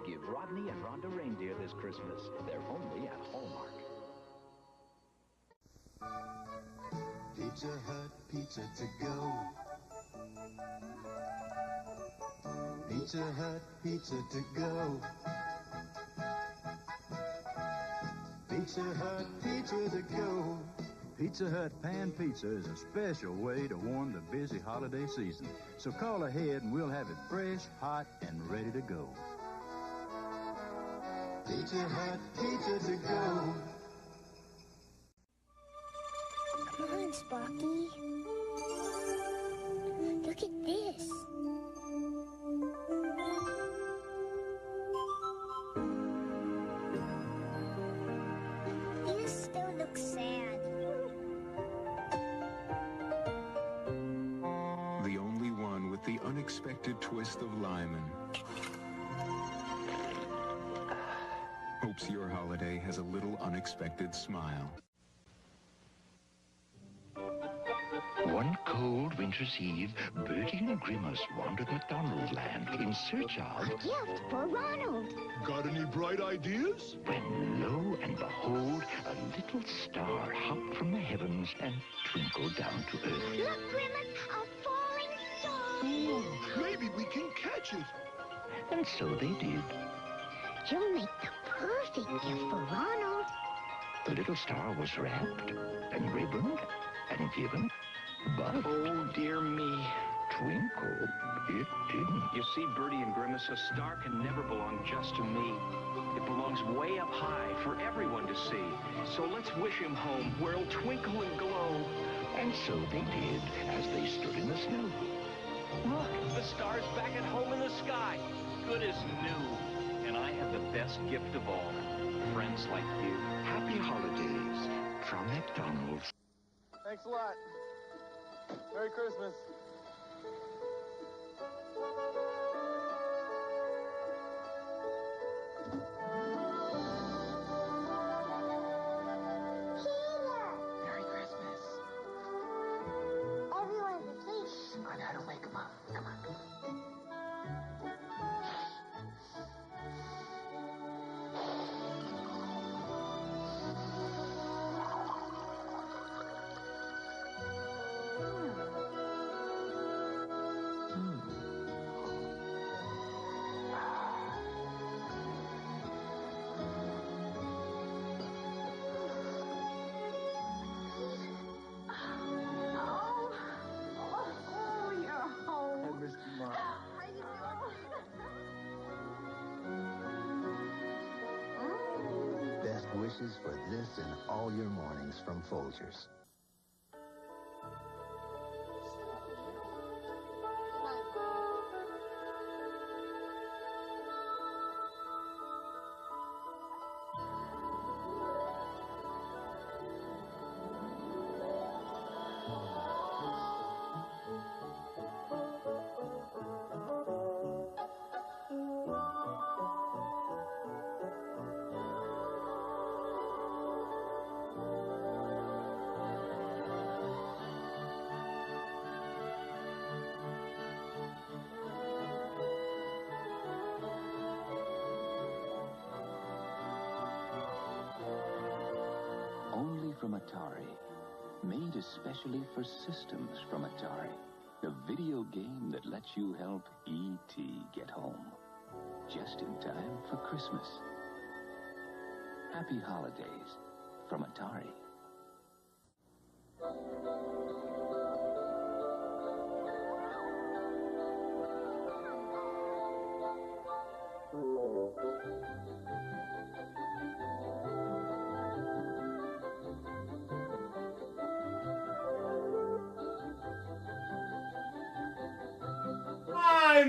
Give Rodney and Rhonda reindeer this Christmas. They're only at Hallmark. Pizza Hut, pizza to go. Pizza Hut, pizza to go. Pizza Hut, pizza to go. Pizza Hut Pan Pizza is a special way to warm the busy holiday season. So call ahead and we'll have it fresh, hot, and ready to go. Pizza Hut, pizza to go. Come on, Sparky. Look at this. This still looks sad. The only one with the unexpected twist of Lyman. Hopes your holiday has a little unexpected smile. One cold winter's eve, Bertie and Grimace wandered McDonald Land in search of... A gift for Ronald. Got any bright ideas? When lo and behold, a little star hopped from the heavens and twinkled down to earth. Look, Grimace, a falling star. Ooh, maybe we can catch it. And so they did. You'll make the perfect gift for Ronald. The little star was wrapped and ribboned and given, but... Oh, dear me. Twinkle, it didn't. You see, Bertie and Grimace, a star can never belong just to me. It belongs way up high for everyone to see. So let's wish him home where it'll twinkle and glow. And so they did, as they stood in the snow. Look, the star's back at home in the sky. Good as new. And I have the best gift of all. Friends like you. Happy holidays from McDonald's. Thanks a lot. Merry Christmas. Merry Christmas. Everyone's asleep. I know how to wake them up. Come on. Best wishes for this and all your mornings from Folgers. Only from Atari. Made especially for systems from Atari. The video game that lets you help E.T. get home. Just in time for Christmas. Happy holidays from Atari.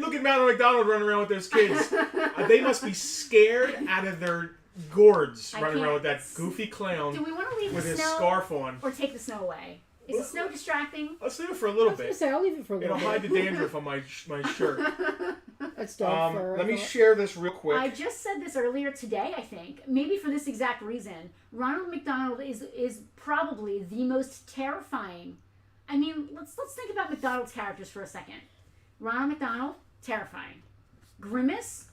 Look at Ronald McDonald running around with those kids. They must be scared out of their gourds running around with that goofy clown. Do we want to leave with the his snow scarf on, or take the snow away? Is the snow distracting? Let's leave it for a little bit. I'll leave it for a little It'll bit. hide the dandruff on my shirt. That's dog fur. Let me share this real quick. I just said this earlier today, I think. Maybe for this exact reason. Ronald McDonald is probably the most terrifying. I mean, let's think about McDonald's characters for a second. Ronald McDonald, terrifying. Grimace,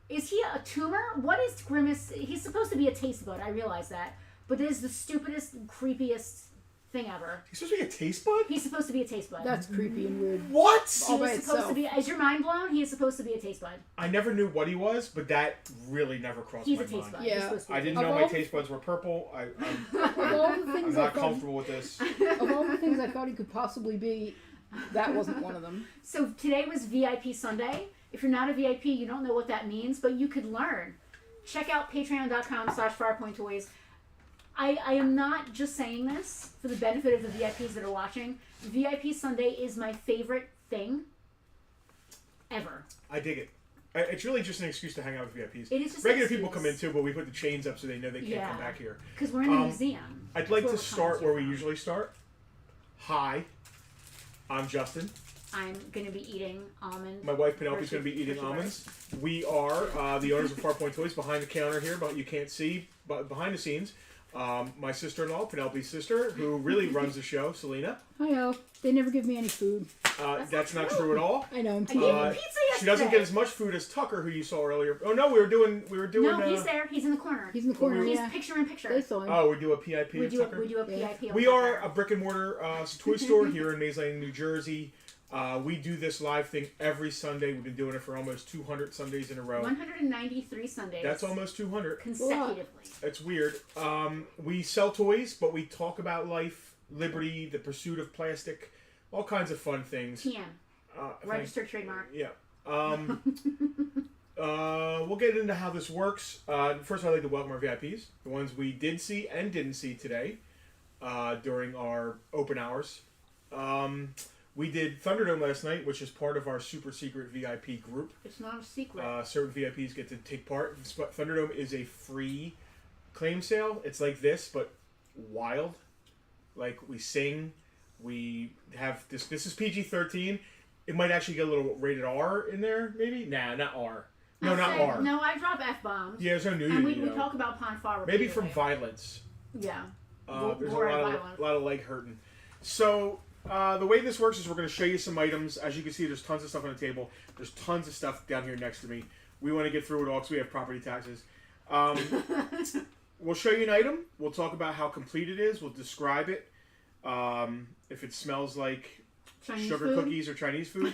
Is he a tumor? What is Grimace? He's supposed to be a taste bud. I realize that, but it is the stupidest, creepiest thing ever. He's supposed to be a taste bud? He's supposed to be a taste bud. That's creepy and weird. What? He is supposed to be. Is your mind blown? He is supposed to be a taste bud. I never knew what he was, but that really never crossed He's my a taste mind. bud. Yeah. I didn't know my taste buds were purple. I'm not comfortable with this. Of all the things I thought he could possibly be, that wasn't one of them. So today was VIP Sunday. If you're not a VIP, you don't know what that means, but you could learn. Check out patreon.com/FarpointToys. I am not just saying this for the benefit of the VIPs that are watching. VIP Sunday is my favorite thing ever. I dig it. It's really just an excuse to hang out with VIPs. It is just Regular an people excuse. come in too, but we put the chains up so they know they can't come back here. Because we're in a museum. I'd like to start where we usually start. Hi, I'm Justin. I'm going to be eating almond. My wife Penelope's going to be eating almonds. We are the owners of Farpoint Toys behind the counter here, but you can't see, but behind the scenes. My sister-in-law, Penelope's sister, who really runs the show, Selena. Hi-oh. They never give me any food. That's not true at all. I know. I'm I gave you pizza yesterday. She doesn't get as much food as Tucker, who you saw earlier. Oh no, we were doing. No, he's there. He's in the corner. He's in the corner. He's picture in picture. They saw him. Oh, we do a PIP. We do a PIP. Yeah. We are a brick and mortar toy store here in Mays Lane, New Jersey. We do this live thing every Sunday. We've been doing it for almost 200 Sundays in a row. 193 Sundays. That's almost 200. Consecutively. It's weird. We sell toys, but we talk about life, liberty, the pursuit of plastic, all kinds of fun things. TM. Registered trademark. Yeah. We'll get into how this works. First, I'd like to welcome our VIPs, the ones we did see and didn't see today during our open hours. We did Thunderdome last night, which is part of our super secret VIP group. It's not a secret. Certain VIPs get to take part. Thunderdome is a free claim sale. It's like this, but wild. Like, we sing. We have this. This is PG-13. It might actually get a little rated R in there, maybe? Nah, not R. No, not R. No, I drop F-bombs. Yeah, there's no nudity. And we talk about Pon Farr maybe from violence. Yeah. There's a lot of leg hurting. So, the way this works is we're going to show you some items. As you can see, there's tons of stuff on the table. There's tons of stuff down here next to me. We want to get through it all because we have property taxes. We'll show you an item. We'll talk about how complete it is. We'll describe it. If it smells like Chinese sugar food? cookies or Chinese food.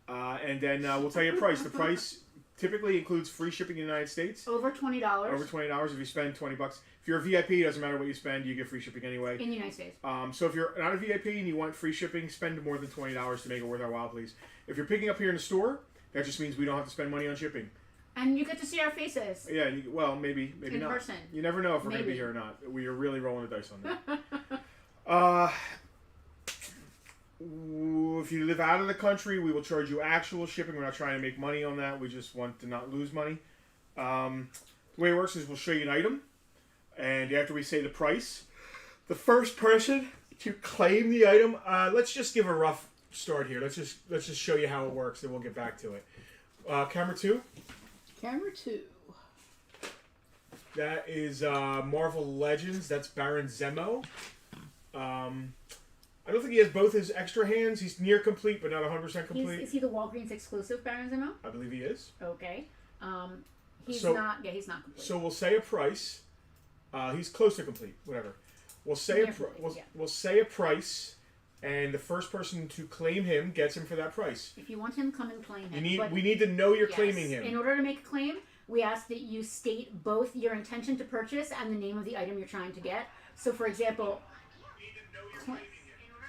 And then we'll tell you a price. The price typically includes free shipping in the United States. Over $20. Over $20 if you spend $20. If you're a VIP, it doesn't matter what you spend, you get free shipping anyway. In the United States. So if you're not a VIP and you want free shipping, spend more than $20 to make it worth our while, please. If you're picking up here in the store, that just means we don't have to spend money on shipping. And you get to see our faces. Yeah, well, maybe in not. Person. You never know if we're going to be here or not. We are really rolling the dice on that. If you live out of the country, we will charge you actual shipping. We're not trying to make money on that. We just want to not lose money. The way it works is we'll show you an item, and after we say the price, the first person to claim the item. Let's just give a rough start here. Let's just show you how it works, and we'll get back to it. Camera 2. Camera 2. That is Marvel Legends. That's Baron Zemo. I don't think he has both his extra hands. He's near complete, but not 100% complete. Is he the Walgreens exclusive Baron Zemo? I believe he is. Okay. He's not complete. So we'll say a price. He's close to complete. Whatever. We'll say we'll say a price, and the first person to claim him gets him for that price. If you want him, come and claim him. We need to know you're claiming him. In order to make a claim, we ask that you state both your intention to purchase and the name of the item you're trying to get. So, for example,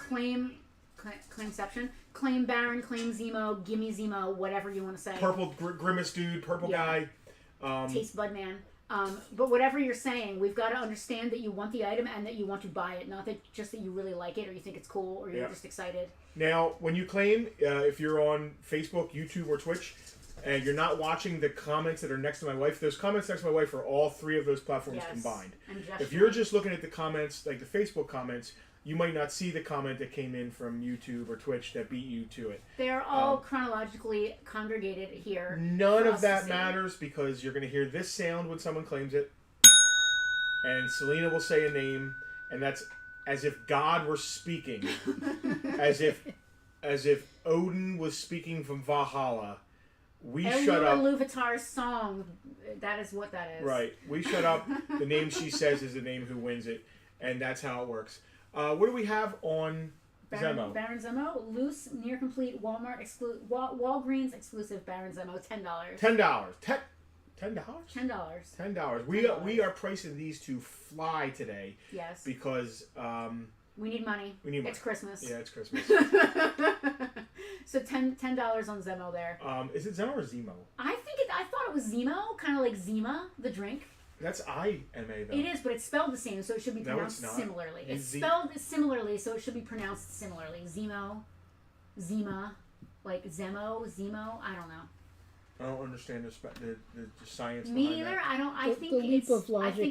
claimception, claim Baron, claim Zemo, gimme Zemo, whatever you want to say. Purple Grimace dude, purple guy. Taste Bud Man. But whatever you're saying, we've got to understand that you want the item and that you want to buy it, not that just that you really like it or you think it's cool or you're just excited. Now, when you claim, if you're on Facebook, YouTube, or Twitch, and you're not watching the comments that are next to my wife, those comments next to my wife are all three of those platforms combined. If you're just looking at the comments, like the Facebook comments, you might not see the comment that came in from YouTube or Twitch that beat you to it. They're all chronologically congregated here. None of that matters because you're going to hear this sound when someone claims it. And Selena will say a name, and that's as if God were speaking. as if Odin was speaking from Valhalla. We shut up. Louvetar's song. That is what that is. Right. We shut up. The name she says is the name who wins it, and that's how it works. What do we have on Zemo? Baron Zemo, loose, near complete Walmart Walgreens exclusive Baron Zemo, $10. $10. $10. We are pricing these to fly today. Yes. Because we need money. It's Christmas. Yeah, it's Christmas. So $10 on Zemo there. Is it Zemo or Zemo? I thought it was Zemo, kind of like Zima, the drink. That's IMA though. It is, but it's spelled the same, so it should be pronounced similarly. It's spelled similarly, so it should be pronounced similarly. Zemo, Zima, like Zemo, Zemo. I don't know. I don't understand the science. Me either. That. I think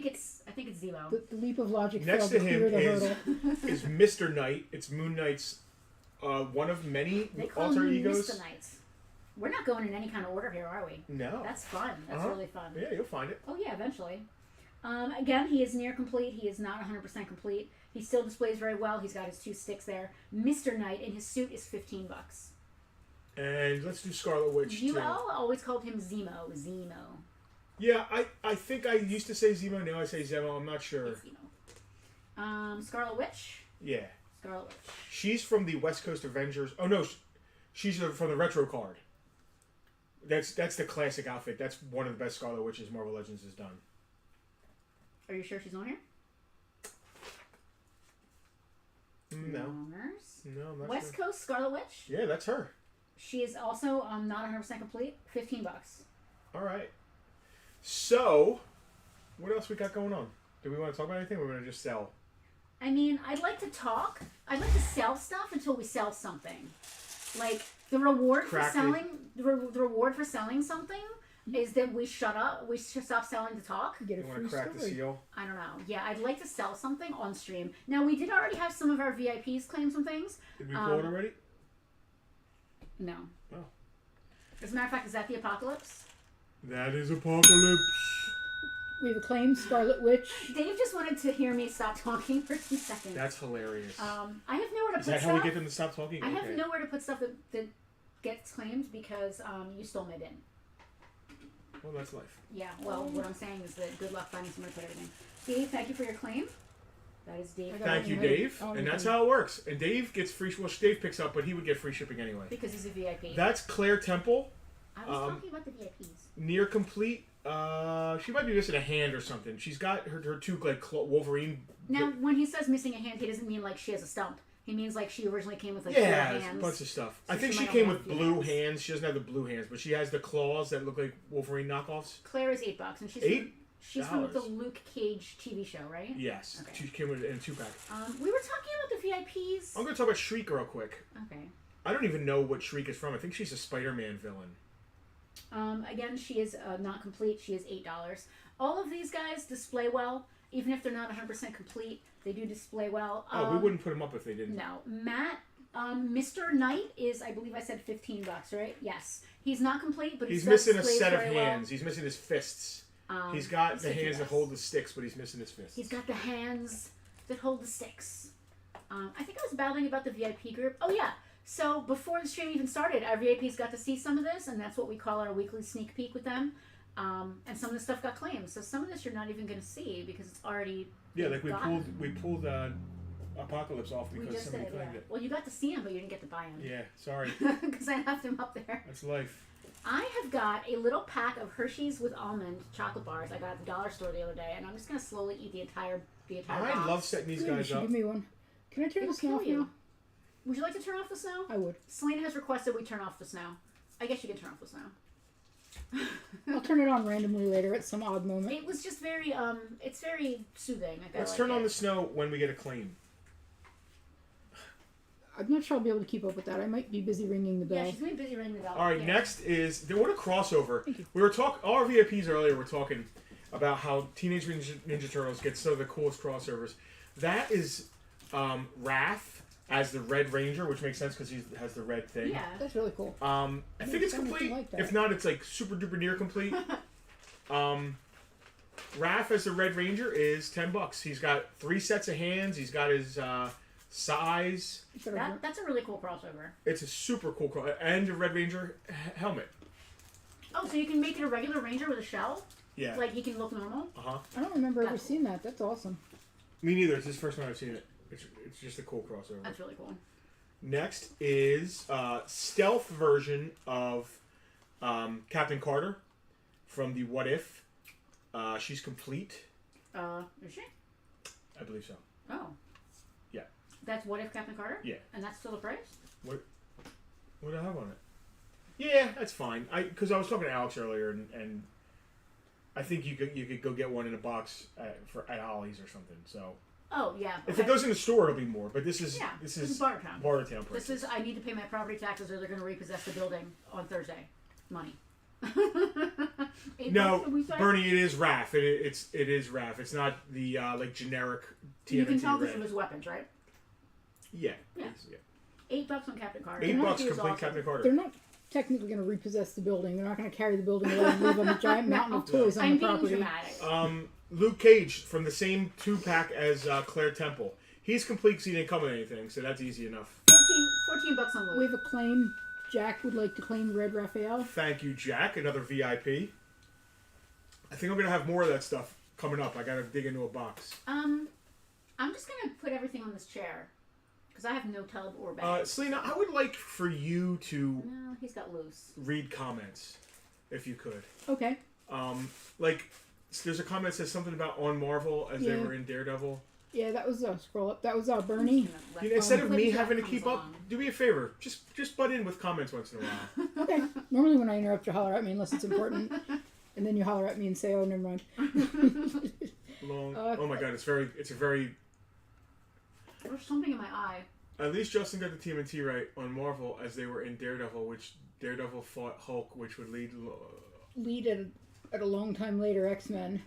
it's Zemo. The leap of logic. Next to him is Mr. Knight. It's Moon Knight's one of many alter egos. Mr. Knight. We're not going in any kind of order here, are we? No. That's fun. That's really fun. Yeah, you'll find it. Oh yeah, eventually. Again, he is near complete. He is not 100% complete. He still displays very well. He's got his 2 sticks there. Mr. Knight in his suit is $15. And let's do Scarlet Witch You too. always called him Zemo. Zemo. Yeah, I think I used to say Zemo. Now I say Zemo. I'm not sure. It's Zemo. Scarlet Witch. Yeah. Scarlet Witch. She's from the West Coast Avengers. Oh no, she's from the retro card. That's the classic outfit. That's one of the best Scarlet Witches Marvel Legends has done. Are you sure she's on here? No. No, I'm not West sure. Coast Scarlet Witch? Yeah, that's her. She is also not 100% complete. $15. All right. So, what else we got going on? Do we want to talk about anything? Or we're going to just sell? I mean, I'd like to talk. I'd like to sell stuff until we sell something. Like the reward for selling. The reward for selling something is that we shut up. We stop selling to talk. Get a You free want to crack story. the seal? I don't know. Yeah, I'd like to sell something on stream. Now we did already have some of our VIPs claim some things. Did we pull it already? No. Oh. As a matter of fact, is that the apocalypse? That is Apocalypse. We have a claim, Scarlet Witch. Dave just wanted to hear me stop talking for 2 seconds. That's hilarious. I have nowhere to Is put that stuff. how we get them to stop talking? I have Okay. nowhere to put stuff that gets claimed because you stole my bin. Well, that's life. Yeah, well, what I'm saying is that good luck finding somewhere to put everything. Dave, thank you for your claim. That is Dave. Thank you, Dave. And that's how it works. And Dave gets free. Well, Dave picks up, but he would get free shipping anyway. Because he's a VIP. That's Claire Temple. I was talking about the VIPs. Near complete. She might be missing a hand or something. She's got her 2 like Wolverine. Now, when he says missing a hand, he doesn't mean like she has a stump. He means like she originally came with like 4 hands. A bunch of stuff. So I think she might came only with have a few blue hands. She doesn't have the blue hands, but she has the claws that look like Wolverine knockoffs. Claire is $8, and she's she's from the Luke Cage TV show, right? Yes. Okay. She came with in a 2-pack. We were talking about the VIPs. I'm going to talk about Shriek real quick. Okay. I don't even know what Shriek is from. I think she's a Spider-Man villain. Again, she is not complete. She is $8. All of these guys display well, even if they're not 100% complete. They do display well. We wouldn't put them up if they didn't. No, Matt, Mr. Knight is, I believe I said $15, right? Yes, he's not complete, but he's missing a displays set of very hands. well. He's missing his fists. He's got the hands that hold the sticks, but he's missing his fists. He's got the hands that hold the sticks. I think I was babbling about the VIP group. Oh yeah. So before the stream even started, our VIPs got to see some of this, and that's what we call our weekly sneak peek with them. And some of the stuff got claimed. So some of this you're not even going to see because it's already like we pulled Apocalypse off because somebody claimed it. Well, you got to see him, but you didn't get to buy him. Yeah, sorry. Because I left him up there. That's life. I have got a little pack of Hershey's with almond chocolate bars I got at the dollar store the other day, and I'm just going to slowly eat the entire box. I love setting these guys up. Give me one. Can I turn the snow off now? Would you like to turn off the snow? I would. Selena has requested we turn off the snow. I guess you can turn off the snow. I'll turn it on randomly later at some odd moment. It was just very, it's very soothing. Let's turn on the snow when we get a claim. I'm not sure I'll be able to keep up with that. I might be busy ringing the bell. Yeah, she's going to be busy ringing the bell. All right, next is what a crossover. We were talking. All our VIPs earlier were talking about how Teenage Mutant Ninja Turtles get some of the coolest crossovers. That is Raph as the Red Ranger, which makes sense because he has the red thing. Yeah, that's really cool. I think it's complete. Like if not, it's like super duper near complete. Raph as the Red Ranger is $10. He's got 3 sets of hands. He's got his size. That's a really cool crossover. It's a super cool and a Red Ranger helmet. Oh, so you can make it a regular Ranger with a shell? Yeah. Like he can look normal? Uh-huh. I don't remember ever seeing that. That's awesome. Me neither. It's the first time I've seen it. It's just a cool crossover. That's really cool. Next is stealth version of Captain Carter from the What If. She's complete. Is she? I believe so. Oh. Yeah. That's What If Captain Carter? Yeah. And that's still the price? What do I have on it? Yeah, that's fine. Because I was talking to Alex earlier, and I think you could go get one in a box at Ollie's or something. So. Oh yeah. If it goes in the store, it'll be more. But this is Bartertown. Bartertown price. This is I need to pay my property taxes, or they're going to repossess the building on Thursday. Money. No, Bernie, it is RAF. It is RAF. It's not the like generic TMNT. You can tell red. because it was weapons, right? Yeah. Yeah. $8 on Captain Carter. $8 complete awesome. Captain Carter. They're not technically going to repossess the building. They're not going to carry the building away and leave a giant mountain of toys on the property. Dramatic. Luke Cage from the same 2-pack as Claire Temple. He's complete because he didn't come with anything, so that's easy enough. $14 on Luke. We have a claim. Jack would like to claim Red Raphael. Thank you, Jack. Another VIP. I think I'm going to have more of that stuff coming up. I got to dig into a box. I'm just going to put everything on this chair. Because I have no tub or bag. Selena, I would like for you to... No, he's got loose. Read comments, if you could. Okay. Like, there's a comment that says something about on Marvel as they were in Daredevil. Yeah, that was scroll up. That was Bernie. You know, instead of me having to keep up, do me a favor. Just butt in with comments once in a while. Okay. Normally when I interrupt, you holler at me unless it's important. And then you holler at me and say, oh, never mind. Oh my god, it's a very... There's something in my eye. At least Justin got the TMNT right on Marvel as they were in Daredevil, which Daredevil fought Hulk, which would lead at a long time later X-Men.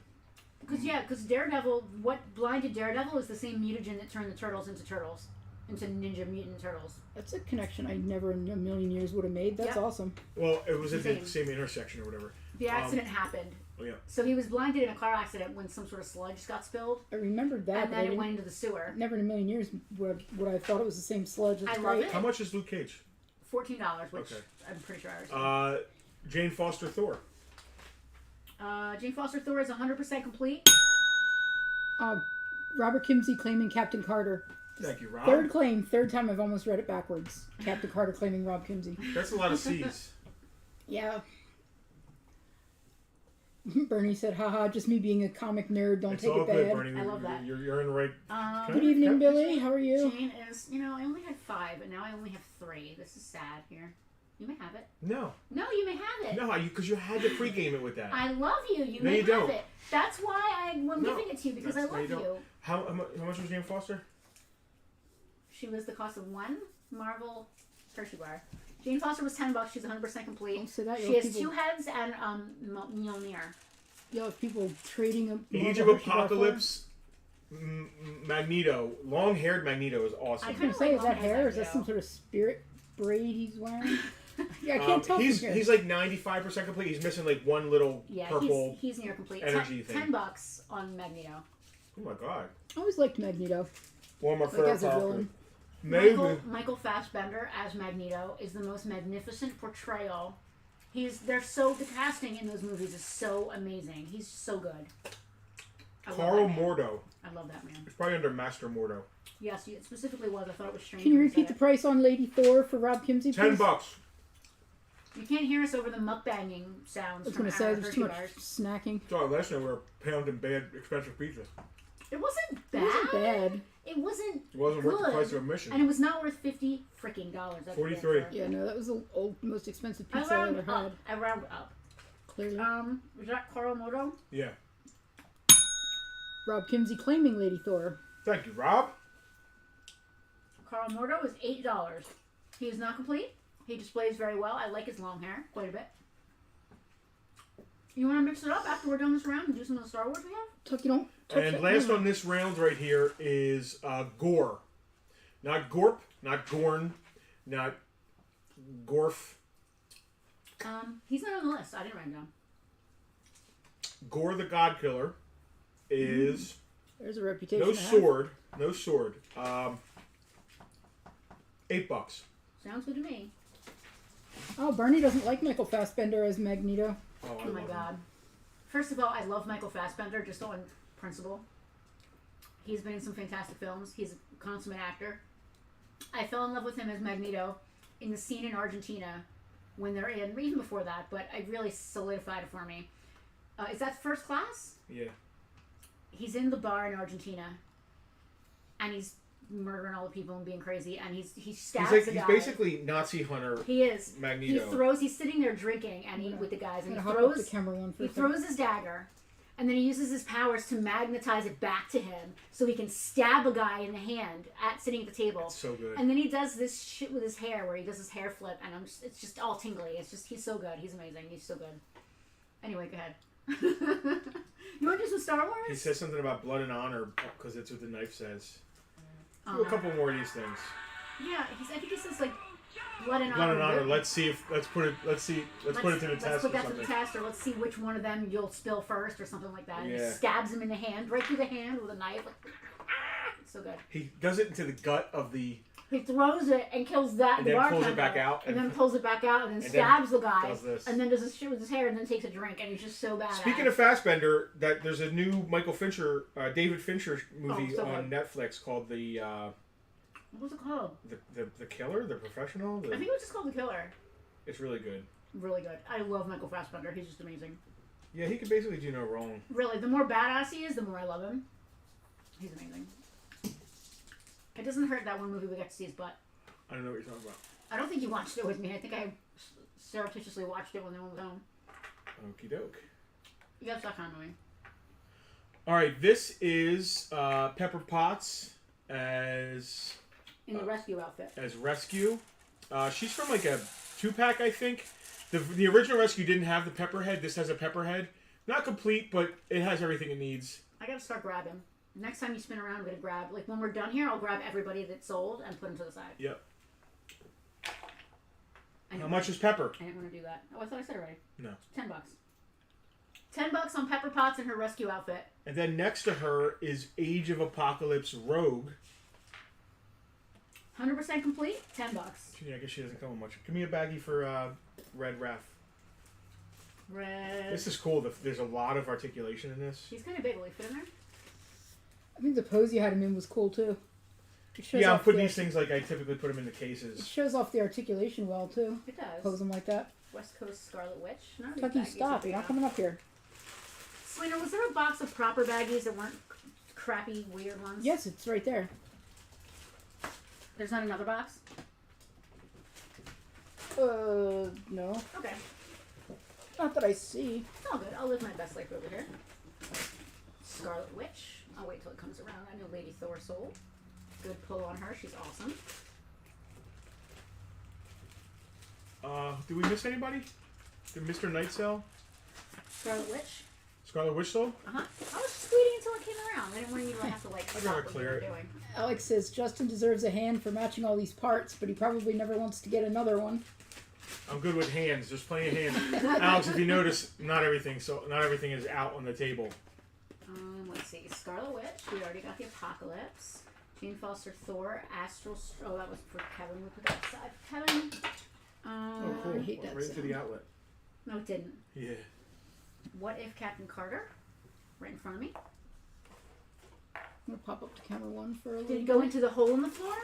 Because Daredevil, what blinded Daredevil is the same mutagen that turned the Turtles, into Ninja Mutant Turtles. That's a connection I never in a million years would have made. That's awesome. Well, it was at the same intersection or whatever. The accident happened. Oh, yeah. So he was blinded in a car accident when some sort of sludge got spilled. I remembered that. And then it went into the sewer. Never in a million years would I thought it was the same sludge. I love it. How much is Luke Cage? $14, which I'm pretty sure I was. Jane Foster Thor. Jane Foster Thor is 100% complete. Robert Kimsey claiming Captain Carter. Thank you, Rob. Third claim, third time I've almost read it backwards. Captain Carter claiming Rob Kimsey. That's a lot of C's. Yeah. Bernie said, haha, just me being a comic nerd, don't take it bad. It's all good, Bernie. I love that. You're in the right... Good evening, Billy. How are you? Jane is, I only had 5, and now I only have 3. This is sad here. You may have it. No. No, you may have it. No, because you had to pregame it with that. I love you. You may have it. That's why I'm giving it to you, because I love you. How much was Jane Foster? She was the cost of 1 Marvel Hershey bar. Jane Foster was $10. She's 100% complete. So that, she has 2 heads and Mjolnir. Yo, people trading them. Age of Apocalypse, Magneto, long-haired Magneto is awesome. I was going to say, is that hair? Or is that some sort of spirit braid he's wearing? Yeah, I can't tell. He's like 95% complete. He's missing like one little purple. He's near complete. Energy thing. $10 on Magneto. Oh my god! I always liked Magneto. One more as a villain. Michael Fassbender as Magneto is the most magnificent portrayal. The casting in those movies is so amazing. He's so good. Carl Mordo. I love that man. It's probably under Master Mordo. Yes, it specifically was. I thought it was strange. Can you repeat the price on Lady Thor for Rob Kimsey, please? $10. You can't hear us over the mukbanging sounds. I was going to say, there's too much snacking. Sorry, last night we were pounding bad, expensive pizza. It wasn't bad. It wasn't bad. It wasn't. It wasn't worth the price of admission. And it was not worth $50 freaking. $43. Yeah, no, that was the most expensive pizza I ever had. I round up. Clearly. Was that Carl Mordo? Yeah. Rob Kimsey claiming Lady Thor. Thank you, Rob. Carl Mordo is $8. He is not complete. He displays very well. I like his long hair quite a bit. You want to mix it up after we're done this round and do some of the Star Wars we have? Tuck, you don't touch and it. last on this round right here is Gore. Not Gorp, not Gorn, not Gorf. He's not on the list. I didn't write him down. Gore the God Killer is... There's a reputation. No sword. $8. Sounds good to me. Oh, Bernie doesn't like Michael Fassbender as Magneto. Oh my God. First of all, I love Michael Fassbender just on principle. He's been in some fantastic films. He's a consummate actor. I fell in love with him as Magneto in the scene in Argentina when they're in, even before that, but it really solidified it for me. Is that First Class? Yeah. He's in the bar in Argentina, and he's murdering all the people and being crazy, and he stabs the guy. He's basically Nazi hunter. He is. Magneto. He's sitting there drinking and with the guys, and he he throws his dagger, and then he uses his powers to magnetize it back to him so he can stab a guy in the hand sitting at the table. It's so good. And then he does this shit with his hair where he does his hair flip, and it's just all tingly. He's so good. He's amazing. He's so good. Anyway, go ahead. You want to do some Star Wars? He says something about blood and honor because that's what the knife says. Do a couple more of these things. Yeah, I think he says like blood and honor. honor. Let's put it to the test. Let's put that to the test, or let's see which one of them you'll spill first, or something like that. Yeah. And he stabs him in the hand, right through the hand with a knife. It's so good. He does it into the gut of the. He throws it and kills that. And then pulls it back out. And then pulls it back out, and then stabs the guy. And then does this shit with his hair, and then takes a drink, and he's just so badass. Speaking of Fassbender, there's a new David Fincher movie on Netflix called the. What was it called? The Killer, The Professional. I think it was just called The Killer. It's really good. Really good. I love Michael Fassbender. He's just amazing. Yeah, he could basically do no wrong. Really, the more badass he is, the more I love him. He's amazing. It doesn't hurt that one movie we got to see his butt. I don't know what you're talking about. I don't think you watched it with me. I think I surreptitiously watched it when they went home. Okie doke. You got that kind of movie. All right, this is Pepper Potts as... In the rescue outfit. As Rescue. She's from like a 2-pack, I think. The original Rescue didn't have the pepper head. This has a pepper head. Not complete, but it has everything it needs. I gotta start grabbing. Next time you spin around, I'm gonna grab, like when we're done here, I'll grab everybody that's sold and put them to the side. Yep. How much is Pepper? I didn't want to do that. Oh, I thought I said it already. No. $10. $10 on Pepper Potts and her rescue outfit. And then next to her is Age of Apocalypse Rogue. 100% complete, $10. Yeah, I guess she doesn't come with much. Give me a baggie for Red Raph. Red. This is cool. There's a lot of articulation in this. She's kind of big. Will you fit in there? I think the pose you had him in was cool too. Yeah, I'm putting these things like I typically put them in the cases. It shows off the articulation well too. It does. Pose them like that. West Coast Scarlet Witch. Tucky, stop! You're not coming up here. Selena, was there a box of proper baggies that weren't crappy, weird ones? Yes, it's right there. There's not another box? No. Okay. Not that I see. It's all good. I'll live my best life over here. Scarlet Witch. I'll wait till it comes around. I know Lady Thor sold. Good pull on her. She's awesome. Did we miss anybody? Did Mr. Nightcell? Scarlet Witch. Scarlet Witch sold? Uh-huh. I was just waiting until it came around. I didn't want you to have to like I'd stop rather what clear you were it. doing. Alex says Justin deserves a hand for matching all these parts, but he probably never wants to get another one. I'm good with hands. There's plenty of hands. Alex, if you notice, not everything is out on the table. Let's see. Scarlet Witch. We already got the Apocalypse. Jane Foster, Thor, Astral. Oh, that was for Kevin. We put that aside. Kevin. Oh, cool. I hate that Right sound. to the outlet. No, it didn't. Yeah. What if Captain Carter? Right in front of me. I'm gonna pop up to camera one for a little Did it go into the hole in the floor?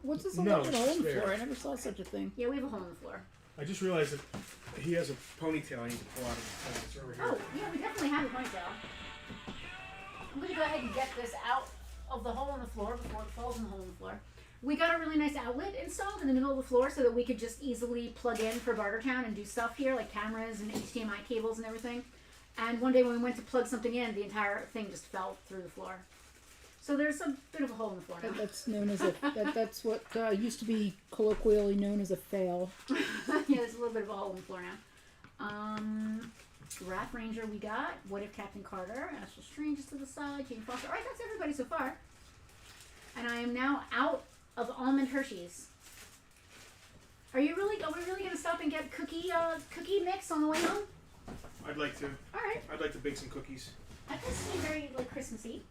What's this No, alleged hole in the there. floor? I never saw such a thing. Yeah, we have a hole in the floor. I just realized that he has a ponytail I need to pull out of his pants over here. Oh, yeah, we definitely have a ponytail. I'm going to go ahead and get this out of the hole in the floor before it falls in the hole in the floor. We got a really nice outlet installed in the middle of the floor so that we could just easily plug in for Bartertown and do stuff here, like cameras and HDMI cables and everything. And one day when we went to plug something in, the entire thing just fell through the floor. So there's a bit of a hole in the floor now. That's known as a. That's what used to be colloquially known as a fail. Yeah, there's a little bit of a hole in the floor now. Wrath Ranger we got. What if Captain Carter? Astral Strange is to the side. Jane Foster. Alright, that's everybody so far. And I am now out of Almond Hershey's. Are we really going to stop and get cookie mix on the way home? I'd like to. Alright. I'd like to bake some cookies. I can see very Christmassy.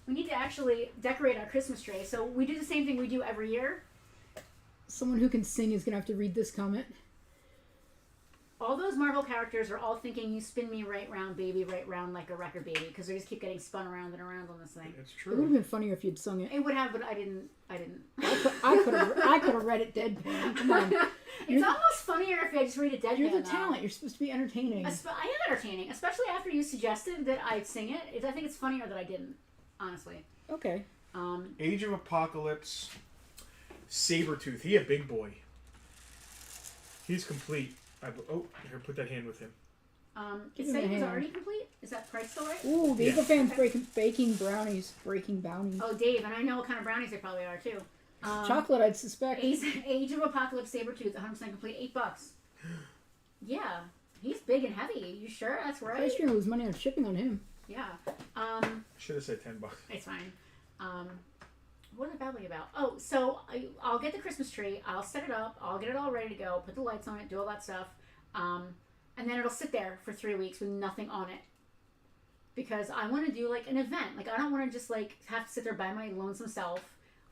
We need to actually decorate our Christmas tree. So we do the same thing we do every year. Someone who can sing is gonna have to read this comment. All those Marvel characters are all thinking you spin me right round, baby, right round like a record baby, because they just keep getting spun around and around on this thing. It's It would have true. been funnier if you'd sung it. It would have, but I didn't. I could have read it deadpan. Come on. It's almost funnier if I just read it deadpan. You're the talent. You're supposed to be entertaining. I am entertaining, especially after you suggested that I sing it. I think it's funnier that I didn't, honestly. Okay. Age of Apocalypse, Sabretooth. He a big boy. He's complete. Here, put that hand with him. It said it was already complete? Is that price still right? Ooh, the Eagle fan's baking brownies. Breaking bounties. Oh, Dave, and I know what kind of brownies they probably are, too. Chocolate, I'd suspect. Age of Apocalypse Sabretooth, 100% complete, $8. Yeah, he's big and heavy. You sure that's right? I should lose money on shipping on him. Yeah. Should have said $10. It's fine. What am I babbling about? Oh, so I'll get the Christmas tree. I'll set it up. I'll get it all ready to go. Put the lights on it. Do all that stuff. And then it'll sit there for 3 weeks with nothing on it. Because I want to do like an event. Like I don't want to just like have to sit there by my lonesome self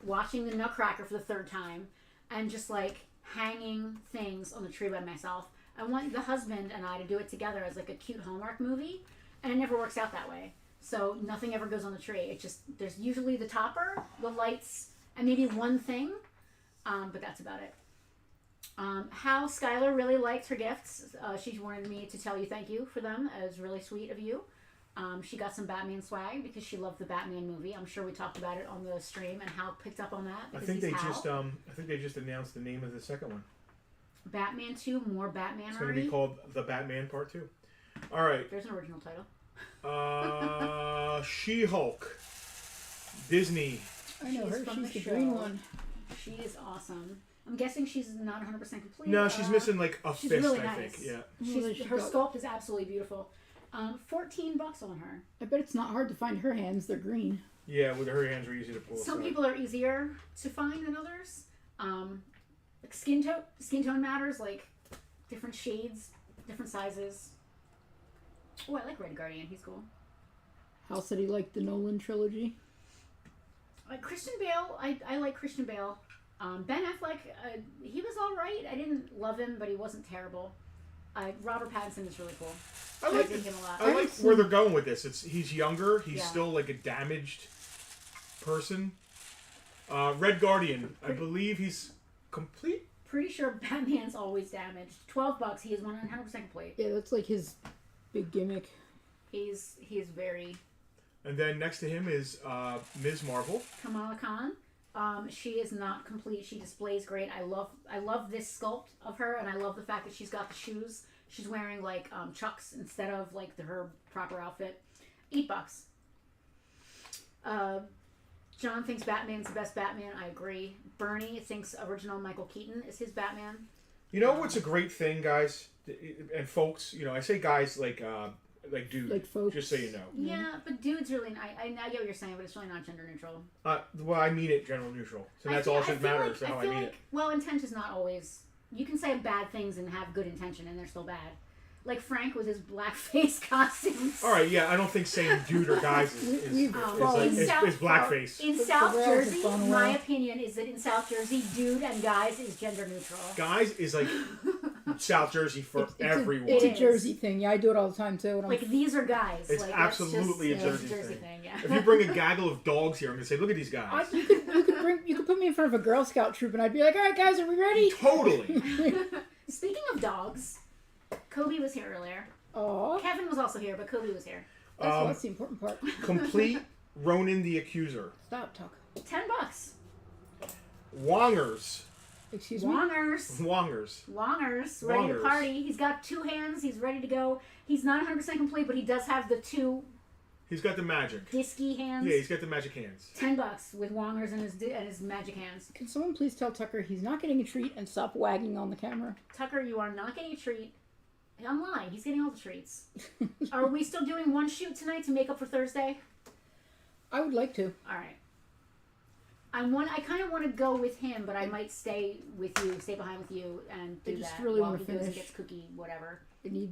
watching the Nutcracker for the 3rd time and just like hanging things on the tree by myself. I want the husband and I to do it together as like a cute Hallmark movie, and it never works out that way. So nothing ever goes on the tree. It just, there's usually the topper, the lights, and maybe one thing, but that's about it. How Skylar really liked her gifts. She wanted me to tell you thank you for them. It was really sweet of you. She got some Batman swag because she loved the Batman movie. I'm sure we talked about it on the stream, and Hal picked up on that. I think they just announced the name of the second one. Batman 2, more Batman. It's going to be called The Batman Part 2. All right. There's an original title. She-Hulk. Disney. I know her. From She's the show. green one. She is awesome. I'm guessing she's not 100% complete. No, she's missing like a she's fist, really I nice. think. Yeah. Her sculpt is absolutely beautiful. $14 on her. I bet it's not hard to find her hands. They're green. Yeah, with her hands are easy to pull. Some people are easier to find than others. Like skin tone matters, like different shades, different sizes. Oh, I like Red Guardian. He's cool. Hal said he liked the Nolan trilogy. Christian Bale, I like Christian Bale. Ben Affleck, he was all right. I didn't love him, but he wasn't terrible. Robert Pattinson is really cool. I like him a lot. I like where they're going with this. He's younger. He's Yeah. still like a damaged person. Red Guardian, I believe he's complete. Pretty sure Batman's always damaged. $12. He is 100% complete. Yeah, that's like his big gimmick. He's very And then next to him is Ms. Marvel. Kamala Khan. She is not complete. She displays great. I love this sculpt of her, and I love the fact that she's got the shoes. She's wearing like Chucks instead of like her proper outfit. $8. John thinks Batman's the best Batman. I agree. Bernie thinks original Michael Keaton is his Batman. You know what's a great thing, guys and folks? You know, I say guys like dude, like folks. Just so you know. Yeah, but dude's really. I get what you're saying, but it's really not gender neutral. Well, I mean it general neutral, so that's all that matters. How I mean it. Well, intent is not always. You can say bad things and have good intention, and they're still bad. Like Frank with his blackface costumes. All right, yeah, I don't think saying dude or guys is blackface. In South Jersey, my opinion is that in South Jersey, dude and guys is gender neutral. Guys is like South Jersey for everyone. It's a Jersey thing. Yeah, I do it all the time too. Like these are guys. It's like, absolutely a Jersey thing. Yeah. If you bring a gaggle of dogs here, I'm gonna say, look at these guys. You could put me in front of a Girl Scout troop, and I'd be like, all right, guys, are we ready? Totally. Speaking of dogs, Kobe was here earlier. Oh. Kevin was also here, but Kobe was here. That's the important part. Complete Ronan the Accuser. Stop talking. $10. Wongers. Excuse me? Wongers. Ready to party. He's got 2 hands. He's ready to go. He's not 100% complete, but he does have the 2 He's got the magic. disky hands. Yeah, he's got the magic hands. $10 with Wongers and his magic hands. Can someone please tell Tucker he's not getting a treat and stop wagging on the camera? Tucker, you are not getting a treat. I'm lying. He's getting all the treats. Are we still doing one shoot tonight to make up for Thursday? I would like to. All right. I kind of want to go with him, but I might stay behind with you and do that. I just really while want to he goes and finish. gets cookie, whatever. I need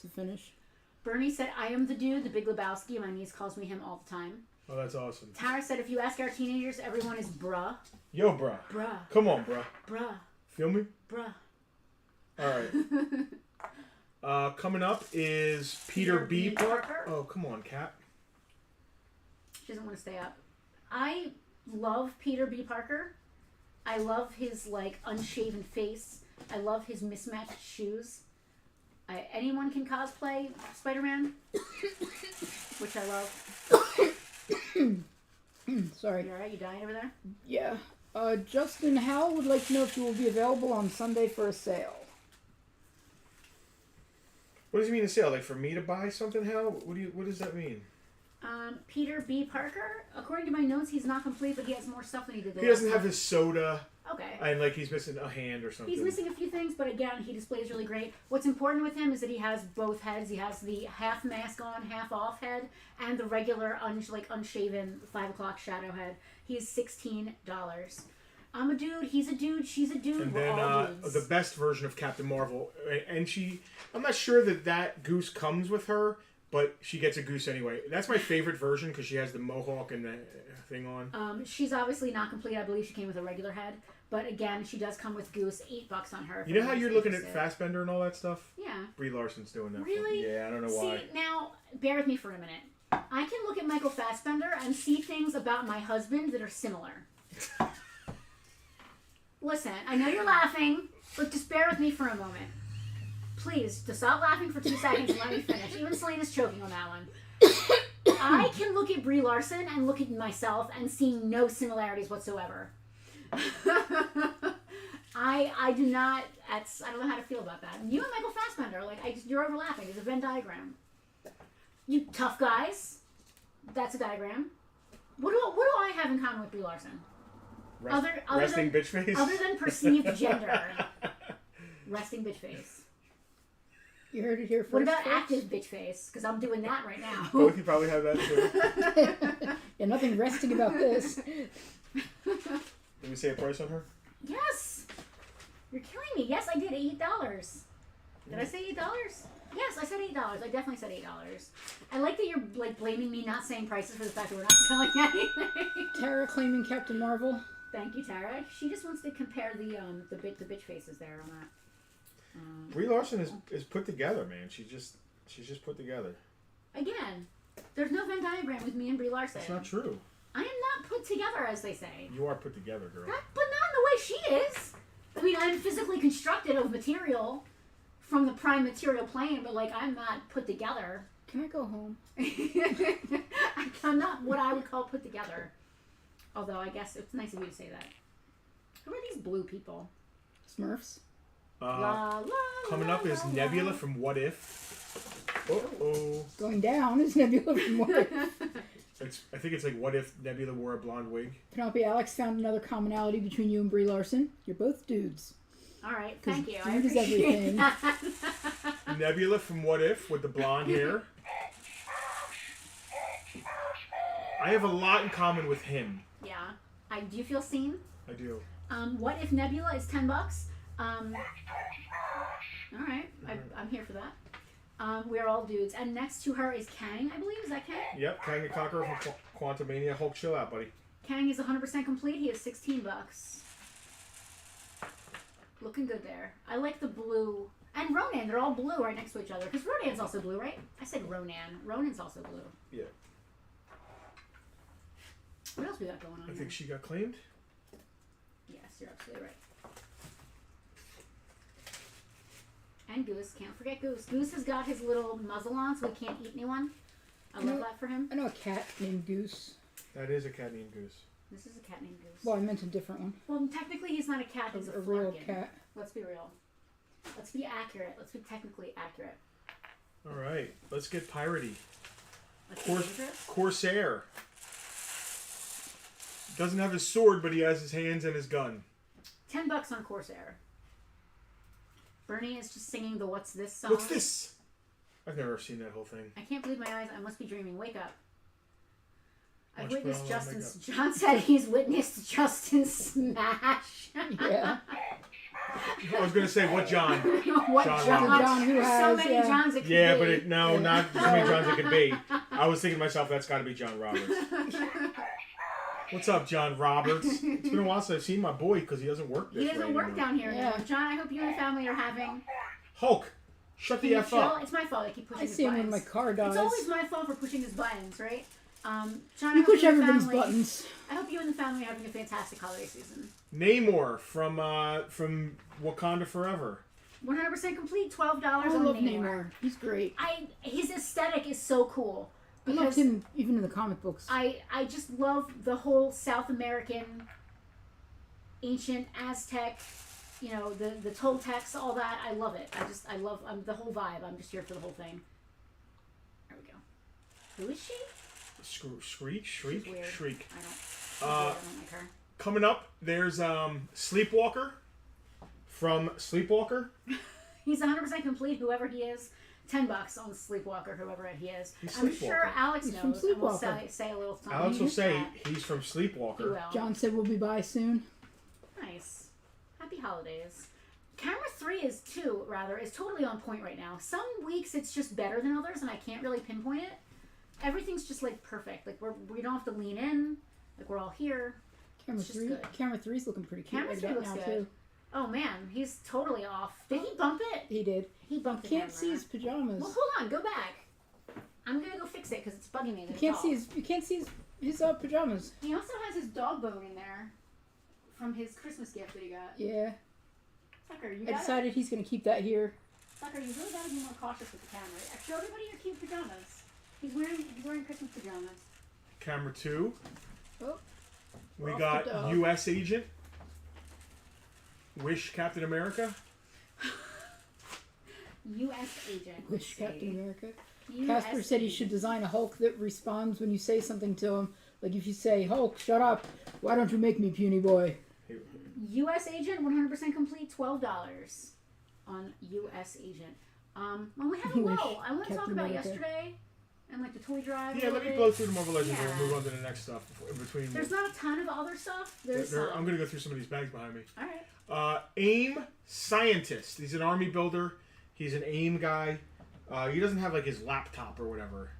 to finish. Bernie said, I am the dude, the Big Lebowski. My niece calls me him all the time. Oh, that's awesome. Tara said, if you ask our teenagers, everyone is bruh. Yo, bruh. Bruh. Come on, bruh. Bruh. Feel me? Bruh. All right. Coming up is Peter B. Parker. Oh, come on, Kat. She doesn't want to stay up. I love Peter B. Parker. I love his, like, unshaven face. I love his mismatched shoes. Anyone can cosplay Spider-Man, which I love. Sorry. You alright? You dying over there? Yeah. Justin Howell would like to know if you will be available on Sunday for a sale. What does he mean a sale? Like for me to buy something, Hal? What does that mean? Peter B. Parker. According to my notes, he's not complete, but he has more stuff than he did. He doesn't have his soda. Okay. And like he's missing a hand or something. He's missing a few things, but again, he displays really great. What's important with him is that he has both heads. He has the half mask on, half off head, and the regular unshaven 5 o'clock shadow head. He's $16. I'm a dude. He's a dude. She's a dude. And We're then all dudes. the best version of Captain Marvel, and I'm not sure that goose comes with her, but she gets a goose anyway. That's my favorite version because she has the mohawk and the thing on. She's obviously not complete. I believe she came with a regular head, but again, she does come with goose. $8 on her. You know how you're looking at Fassbender and all that stuff? Yeah. Brie Larson's doing that. Really? Yeah, I don't know why. See, now bear with me for a minute. I can look at Michael Fassbender and see things about my husband that are similar. Listen, I know you're laughing, but just bear with me for a moment. Please, just stop laughing for 2 seconds and let me finish. Even Selena's choking on that one. I can look at Brie Larson and look at myself and see no similarities whatsoever. I do not. I don't know how to feel about that. You and Michael Fassbender, you're overlapping. There's a Venn diagram. You tough guys. That's a diagram. What do I have in common with Brie Larson? Resting bitch face? Other than perceived gender. Resting bitch face. You heard it here first. What about active bitch face? Because I'm doing that right now. Both you probably have that too. Yeah, nothing resting about this. Did we say a price on her? Yes. You're killing me. Yes, I did. $8. Did I say $8? Yes, I said $8. I definitely said $8. I like that you're blaming me not saying prices for the fact that we're not selling anything. Tara claiming Captain Marvel. Thank you, Tara. She just wants to compare the bitch faces there on that. Brie Larson is put together, man. She's just put together. Again, there's no Venn diagram with me and Brie Larson. That's not true. I am not put together, as they say. You are put together, girl. But not in the way she is. I mean, I'm physically constructed of material from the prime material plane, but I'm not put together. Can I go home? I'm not what I would call put together. Although I guess it's nice of you to say that. Who are these blue people? Smurfs. Coming up is Nebula from What If. Uh-oh. Going down is Nebula from What If. I think it's What If Nebula wore a blonde wig. Penelope Alex found another commonality between you and Brie Larson. You're both dudes. All right, thank you. Dude is everything. Nebula from What If with the blonde hair. I have a lot in common with him. Yeah. Do you feel seen? I do. What if Nebula is $10? All right, I'm here for that. We're all dudes, and next to her is Kang. I believe, is that Kang? Yep, Kang the Conqueror from Quantumania. Hulk, chill out, buddy. Kang is 100% complete. He is $16. Looking good there. I like the blue. And Ronan, they're all blue right next to each other. Because Ronan's also blue, right? I said Ronan. Ronan's also blue. Yeah. What else we got going on I here? think she got claimed. Yes, you're absolutely right. And Goose. Can't forget Goose. Goose has got his little muzzle on, so he can't eat anyone. I love that for him. I know a cat named Goose. That is a cat named Goose. This is a cat named Goose. Well, I meant a different one. Well, technically he's not a cat. He's a real flarkin. cat. Let's be real. Let's be accurate. Let's be technically accurate. All right, let's get piratey. Let's Corsair. Doesn't have his sword, but he has his hands and his gun. $10 on Corsair. Bernie is just singing the "What's This" song. What's this? I've never seen that whole thing. I can't believe my eyes. I must be dreaming. Wake up. I've Watch witnessed Brown Justin. makeup. John said he's witnessed Justin smash. Yeah. I was gonna say what John? What John? John who has so many Johns it could Yeah, be. but not so many Johns it could be. I was thinking to myself, that's got to be John Roberts. What's up, John Roberts? It's been a while since I've seen my boy because he doesn't work this way. He doesn't work anymore. down here anymore. John, I hope you and your family are having... Hulk, shut the F up. It's my fault I keep pushing his I see him buttons. when my car dies. It's always my fault for pushing his buttons, right? John, You push everybody's buttons. I hope you and the family are having a fantastic holiday season. Namor from Wakanda Forever. 100% complete, $12 I on love Namor. Namor. He's great. His aesthetic is so cool. I loved him even in the comic books. I just love the whole South American, ancient Aztec, the Toltecs, all that. I love it. I love the whole vibe. I'm just here for the whole thing. There we go. Who is she? Shriek. She's weird. Shriek. I don't like her. Coming up, there's Sleepwalker from Sleepwalker. He's 100% complete, whoever he is. $10 on Sleepwalker, whoever he is. He's I'm Sleepwalker. sure Alex He's knows. from And we'll Sleepwalker. say a little something. Alex will say that. he's from Sleepwalker. He will. John said we'll be by soon. Nice. Happy holidays. Camera 3 is totally on point right now. Some weeks it's just better than others, and I can't really pinpoint it. Everything's just like perfect. Like we don't have to lean in. Like we're all here. Camera It's just 3. good. Camera 3's looking pretty cute. Camera right 3 about looks now good. too. Oh man, he's totally off. Did he bump it? He did. He bumped the Can't camera. see his pajamas. Well, hold on. Go back. I'm gonna go fix it because it's bugging me. You can't see his pajamas. He also has his dog bone in there from his Christmas gift that he got. Yeah. Sucker, you I got decided he's gonna keep that here. Sucker, you really gotta be more cautious with the camera. Show everybody your cute pajamas. He's wearing Christmas pajamas. Camera 2. Oh. We Off got the dog. U.S. Agent. Wish Captain America. U.S. Agent. Wish Captain America. US Casper said he Agent. should design a Hulk that responds when you say something to him. Like if you say, Hulk, shut up. Why don't you make me, puny boy? U.S. Agent, 100% complete, $12 on U.S. Agent. Well, we have a Wish low. I want to talk Captain about America. yesterday and like the toy drive. a Yeah, little let me bit. blow through the Marvel Legends and Yeah. we'll move on to the next stuff in between. There's not a ton of other stuff. There's some. I'm going to go through some of these bags behind me. All right. AIM Scientist. He's an army builder. He's an AIM guy. He doesn't have like his laptop or whatever.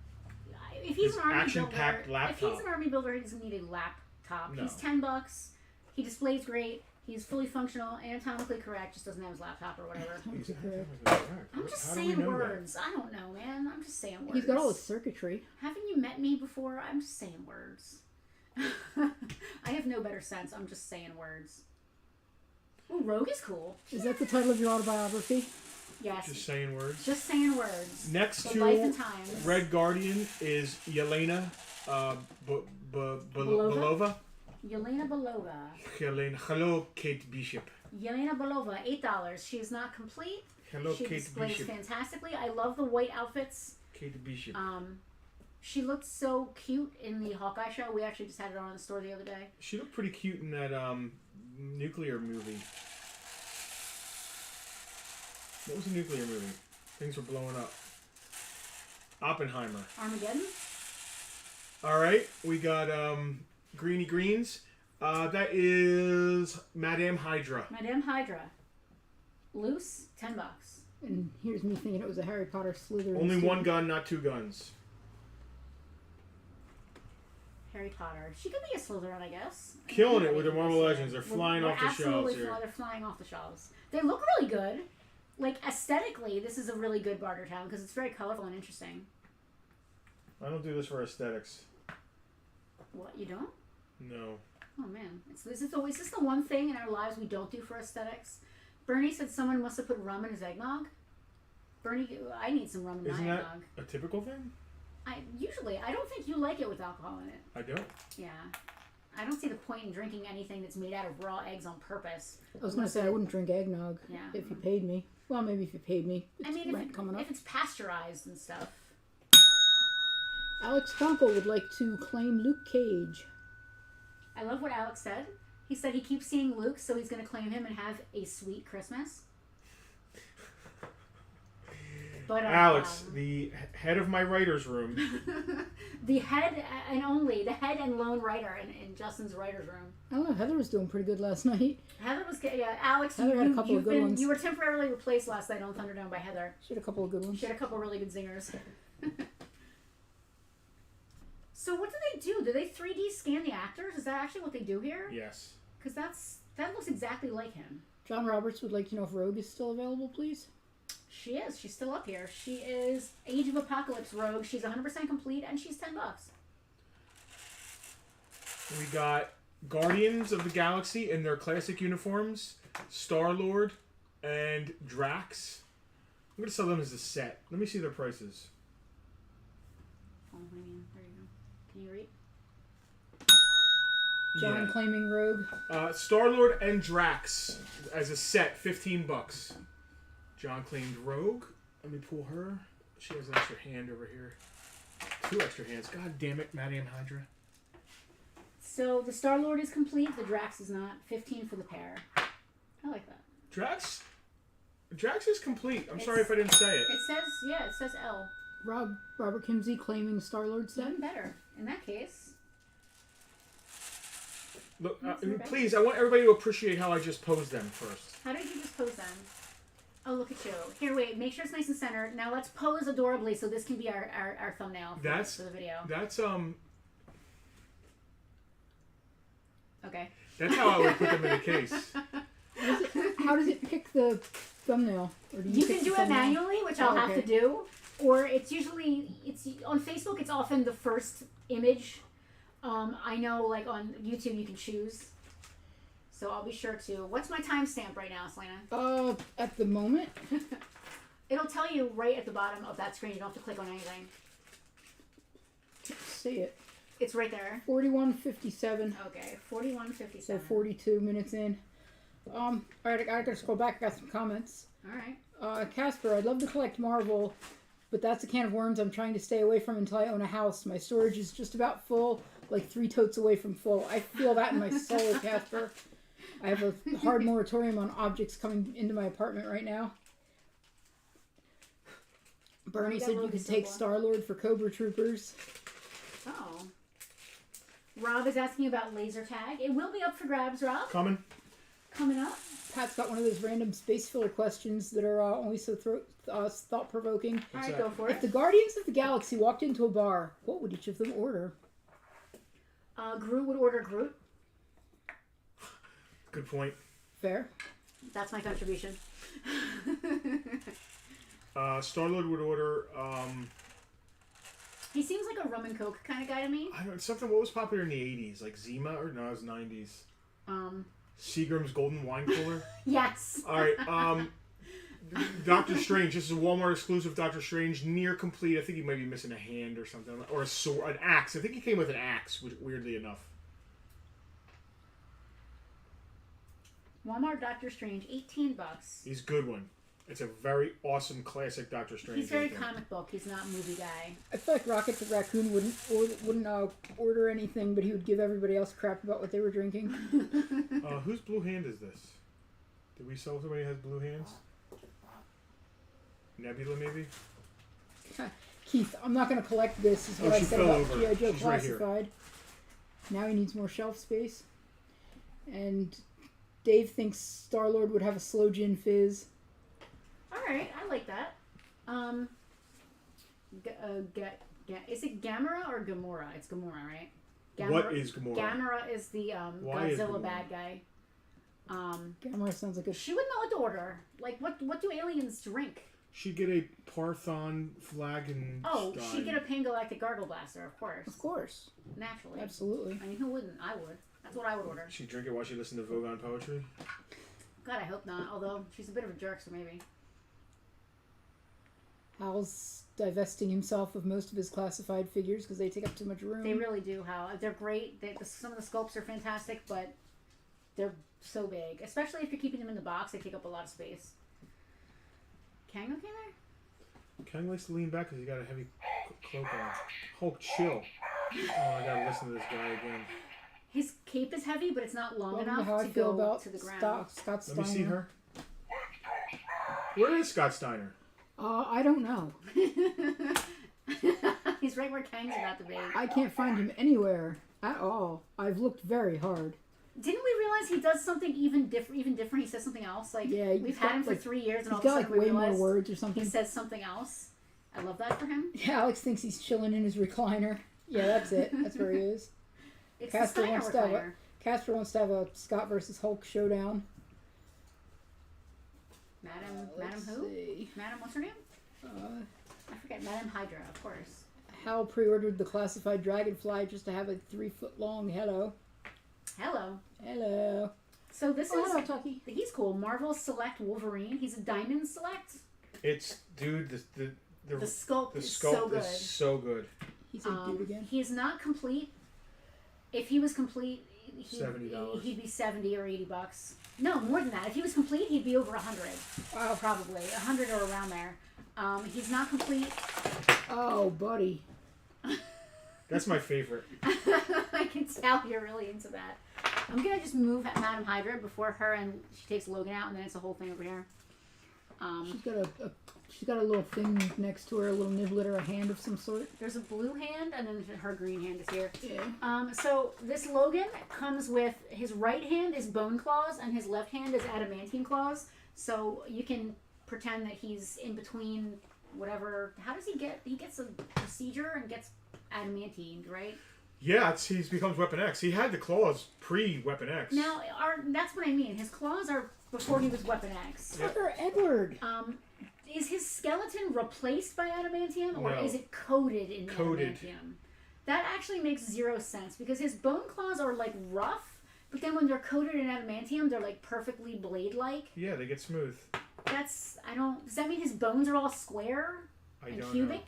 If he's His an army action-packed builder, if laptop. he's an army builder, he doesn't need a laptop. No. He's $10. He displays great. He's fully functional, anatomically correct. Just doesn't have his laptop or whatever. I'm just How do we saying know words. I don't know, man. I'm just saying words. He's got all his circuitry. Haven't you met me before? I'm just saying words. I have no better sense. I'm just saying words. Oh, Rogue is cool. Is that the title of your autobiography? Yes. Just saying words. Just saying words. Next The to Life and Times. Red Guardian is Yelena Belova. Yelena Belova. Yelena. Hello, Kate Bishop. Yelena Belova, $8. She is not complete. Hello, She Kate displays Bishop. fantastically. I love the white outfits. Kate Bishop. She looked so cute in the Hawkeye show. We actually just had it on in the store the other day. She looked pretty cute in that nuclear movie. What was the nuclear movie? Things were blowing up. Oppenheimer. Armageddon? Alright, we got Greeny Greens. That is Madame Hydra. Madame Hydra. Loose, $10. And here's me thinking it was a Harry Potter Slytherin. Only student. one gun, not two guns. Harry Potter. She could be a Slytherin, I guess. Killing it with the Marvel Legends. They're flying off the shelves here. They're flying off the shelves. They look really good. Like, aesthetically, this is a really good Bartertown because it's very colorful and interesting. I don't do this for aesthetics. What, you don't? No. Oh, man. Is this the one thing in our lives we don't do for aesthetics? Bernie said someone must have put rum in his eggnog. Bernie, I need some rum in Isn't my that eggnog. a typical thing? I don't think you like it with alcohol in it. I don't. Yeah. I don't see the point in drinking anything that's made out of raw eggs on purpose. I was going to say I wouldn't drink eggnog if you paid me. Well, maybe if you paid me. It's rent coming up. If it's pasteurized and stuff. Alex Conkle would like to claim Luke Cage. I love what Alex said. He said he keeps seeing Luke, so he's going to claim him and have a sweet Christmas. But Alex, the head of my writer's room. the head and lone writer in Justin's writer's room. I don't know. Heather was doing pretty good last night. Heather was good. Yeah, Alex, Heather had a couple of good ones. You were temporarily replaced last night on Thunderdome by Heather. She had a couple of good ones. She had a couple of really good zingers. So what do they do? Do they 3D scan the actors? Is that actually what they do here? Yes. Because that looks exactly like him. John Roberts would like to know if Rogue is still available, please. She is. She's still up here. She is Age of Apocalypse Rogue. She's 100% complete, and she's $10. We got Guardians of the Galaxy in their classic uniforms, Star-Lord, and Drax. I'm going to sell them as a set. Let me see their prices. Oh, there you go. Can you read? John claiming Rogue. Star-Lord and Drax as a set, $15. John claimed Rogue. Let me pull her. She has an extra hand over here. 2 extra hands. God damn it, Madame Hydra. So the Star-Lord is complete. The Drax is not. 15 for the pair. I like that. Drax is complete. I'm sorry if I didn't say it. It says L. Robert Kimsey claiming Star-Lord set. Even better. In that case. Look, please, I want everybody to appreciate how I just posed them first. How did you just pose them? Oh, look at you. Here, wait. Make sure it's nice and centered. Now let's pose adorably so this can be our thumbnail for the video. That's, Okay. That's how I would put them in a case. How does it pick the thumbnail? Or do you can do it manually, which I'll have to do. Or it's usually, on Facebook, it's often the first image. I know, like, on YouTube, you can choose. So I'll be sure to. What's my timestamp right now, Selena? At the moment? It'll tell you right at the bottom of that screen. You don't have to click on anything. Can't see it. It's right there. 41:57. Okay, 41:57. So 42 minutes in. All right, I gotta scroll back. I got some comments. All right. Casper, I'd love to collect Marvel, but that's a can of worms I'm trying to stay away from until I own a house. My storage is just about full, like 3 totes away from full. I feel that in my soul, Casper. I have a hard moratorium on objects coming into my apartment right now. Bernie said you could take Star-Lord for Cobra Troopers. Oh. Rob is asking about laser tag. It will be up for grabs, Rob. Coming up. Pat's got one of those random space filler questions that are only so thought-provoking. All right, go for it. If the Guardians of the Galaxy walked into a bar, what would each of them order? Groot would order Groot. Good point. Fair. That's my contribution. Star-Lord would order... He seems like a rum and coke kind of guy to me. I don't know, something, what was popular in the 80s? Like Zima? Or no, it was 90s. Seagram's Golden Wine Cooler? Yes. Alright, Doctor Strange. This is a Walmart exclusive Doctor Strange. Near complete. I think he might be missing a hand or something. Or a sword, an axe. I think he came with an axe, weirdly enough. Walmart Doctor Strange, $18. He's a good one. It's a very awesome classic Doctor Strange. He's very comic book. He's not a movie guy. I feel like Rocket the Raccoon wouldn't order anything, but he would give everybody else crap about what they were drinking. Whose blue hand is this? Did we sell somebody who has blue hands? Nebula, maybe? Keith, I'm not going to collect this, is what I said about G.I. Joe She's Classified. Right now he needs more shelf space. And Dave thinks Star-Lord would have a slow gin fizz. Alright, I like that. Is it Gamera or Gamora? It's Gamora, right? Gamera, what is Gamora? Gamera is the Godzilla bad guy. Gamera sounds like a... She wouldn't know what to order. Like, what do aliens drink? She'd get a Parthon flagon. Oh, she'd get a Pangalactic Gargle Blaster, of course. Of course. Naturally. Absolutely. I mean, who wouldn't? I would. That's what I would order. She'd drink it while she listened to Vogon poetry? God, I hope not. Although, she's a bit of a jerk, so maybe. Hal's divesting himself of most of his classified figures because they take up too much room. They really do, Hal. They're great. Some of the sculpts are fantastic, but they're so big. Especially if you're keeping them in the box, they take up a lot of space. Kang okay there? Kang likes to lean back because he got a heavy cloak on. Hulk, chill. Oh, I gotta listen to this guy again. His cape is heavy, but it's not long enough how to I feel go about to the ground. Scott Steiner. Let me see her. Where is Scott Steiner? I don't know. He's right where Kang's about to be. I can't find him anywhere at all. I've looked very hard. Didn't we realize he does something even different? He says something else. Like, yeah, we've had him for 3 years, and all of he's a got sudden like we way realize more words or something. He says something else. I love that for him. Yeah, Alex thinks he's chilling in his recliner. Yeah, that's it. That's where he is. It's Casper the Steiner wants to have recliner. Casper wants to have a Scott versus Hulk showdown. Madam Let's who? see. Madam, what's her name? I forget. Madam Hydra, of course. Hal pre-ordered the classified Dragonfly just to have a 3-foot-long hello. Hello. Hello. So this is hello, Tucky. He's cool. Marvel Select Wolverine. He's a Diamond Select. It's dude. The sculpt the is sculpt so good. is so good. He's a dude again. He is not complete. If he was complete, $70. he'd be 70 or $80. No, more than that. If he was complete, he'd be over 100. Wow. Probably 100 or around there. He's not complete. Oh, buddy. That's my favorite. I can tell you're really into that. I'm gonna just move Madam Hydra before her and she takes Logan out, and then it's a whole thing over here. She's got a little thing next to her, a little niblet or a hand of some sort. There's a blue hand, and then her green hand is here. Yeah. So this Logan comes with his right hand is bone claws, and his left hand is adamantine claws. So you can pretend that he's in between whatever. How does he get? He gets a procedure and gets adamantine, right? Yeah, he becomes Weapon X. He had the claws pre-Weapon X. Now, that's what I mean. His claws are before he was Weapon X. Tucker Edward. Is his skeleton replaced by adamantium, or No. is it coated in Coated. adamantium? That actually makes zero sense, because his bone claws are like rough, but then when they're coated in adamantium, they're like perfectly blade-like. Yeah, they get smooth. Does that mean his bones are all square and cubic?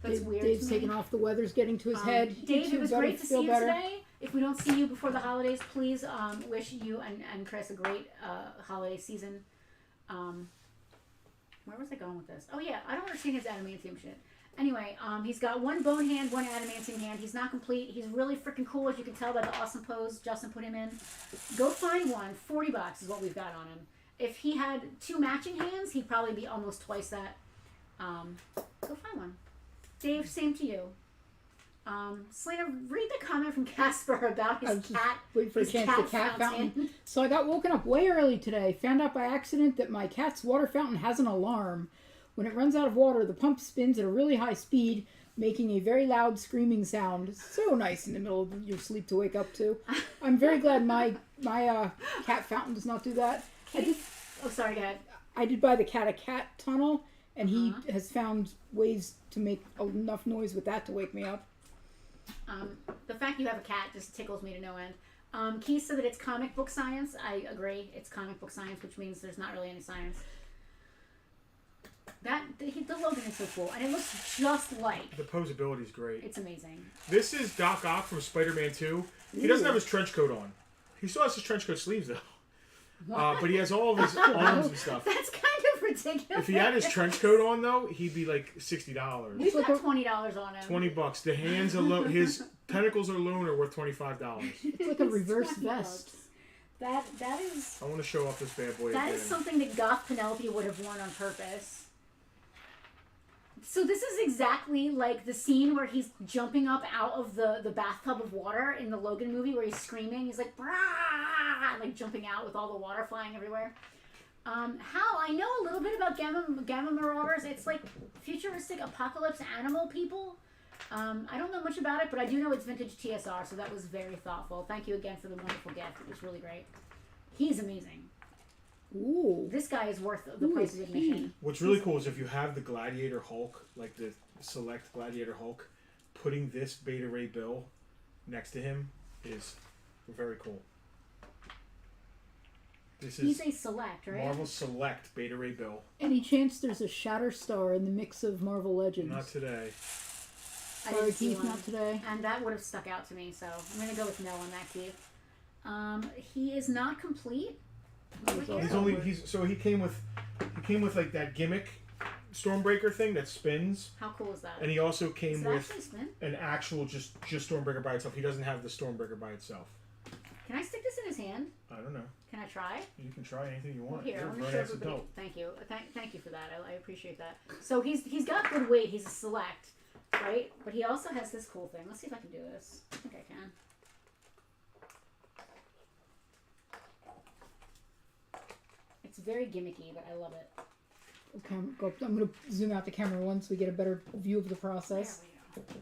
That's weird. Dave's to me. taking off the weather's getting to his head. Dave, it was buddy. great to Feel see you better? today. If we don't see you before the holidays, please wish you and Chris a great holiday season. Where was I going with this? Oh yeah, I don't understand his adamantium shit. Anyway, he's got one bone hand, one adamantium hand. He's not complete. He's really freaking cool, as you can tell by the awesome pose Justin put him in. Go find one. $40 is what we've got on him. If he had two matching hands, he'd probably be almost twice that. Go find one. Dave, same to you. Selena, read the comment from Casper about his cat. Waiting for a chance to cat fountain. So I got woken up way early today. Found out by accident that my cat's water fountain has an alarm. When it runs out of water, the pump spins at a really high speed, making a very loud screaming sound. So nice in the middle of your sleep to wake up to. I'm very glad my cat fountain does not do that. Sorry, go ahead. I did buy the cat a cat tunnel, and he has found ways to make enough noise with that to wake me up. The fact you have a cat just tickles me to no end. Keith said that it's comic book science. I agree. It's comic book science, which means there's not really any science. The Logan is so cool, and it looks just like. The posability is great. It's amazing. This is Doc Ock from Spider-Man 2. He doesn't have his trench coat on. He still has his trench coat sleeves though. But he has all of his arms and stuff. That's kind of ridiculous. If he had his trench coat on though, he'd be like $60. We've got $20 on him. $20. The hands alone, his tentacles alone are worth $25. It's like a reverse vest. That is. I want to show off this bad boy That again. is something that Goth Penelope would have worn on purpose. So this is exactly like the scene where he's jumping up out of the bathtub of water in the Logan movie, where he's screaming. He's like, "Brah!" like jumping out with all the water flying everywhere. Hal, I know a little bit about Gamma Marauders. It's like futuristic apocalypse animal people. I don't know much about it, but I do know it's vintage TSR, so that was very thoughtful. Thank you again for the wonderful gift. It was really great. He's amazing. Ooh. This guy is worth the price of admission. What's really cool is if you have the Gladiator Hulk, like the Select Gladiator Hulk, putting this Beta Ray Bill next to him is very cool. This is He's a Select, right? Marvel Select Beta Ray Bill. Any chance there's a Shatterstar in the mix of Marvel Legends? Not today. I Sorry, didn't see Keith, one. not today. And that would have stuck out to me, so I'm going to go with no on that, Keith. He is not complete. He came with like that gimmick Stormbreaker thing that spins. How cool is that? And he also came Does it with actually spin? an actual just Stormbreaker by itself. He doesn't have the Stormbreaker by itself. Can I stick this in his hand? I don't know. Can I try? You can try anything you want. Here, You're a let me grown show ass everybody. adult. Thank you. Thank you for that. I appreciate that. So he's got good weight. He's a Select, right? But he also has this cool thing. Let's see if I can do this. I think I can. It's very gimmicky, but I love it. Okay, I'm going to zoom out the camera once we get a better view of the process. There we go.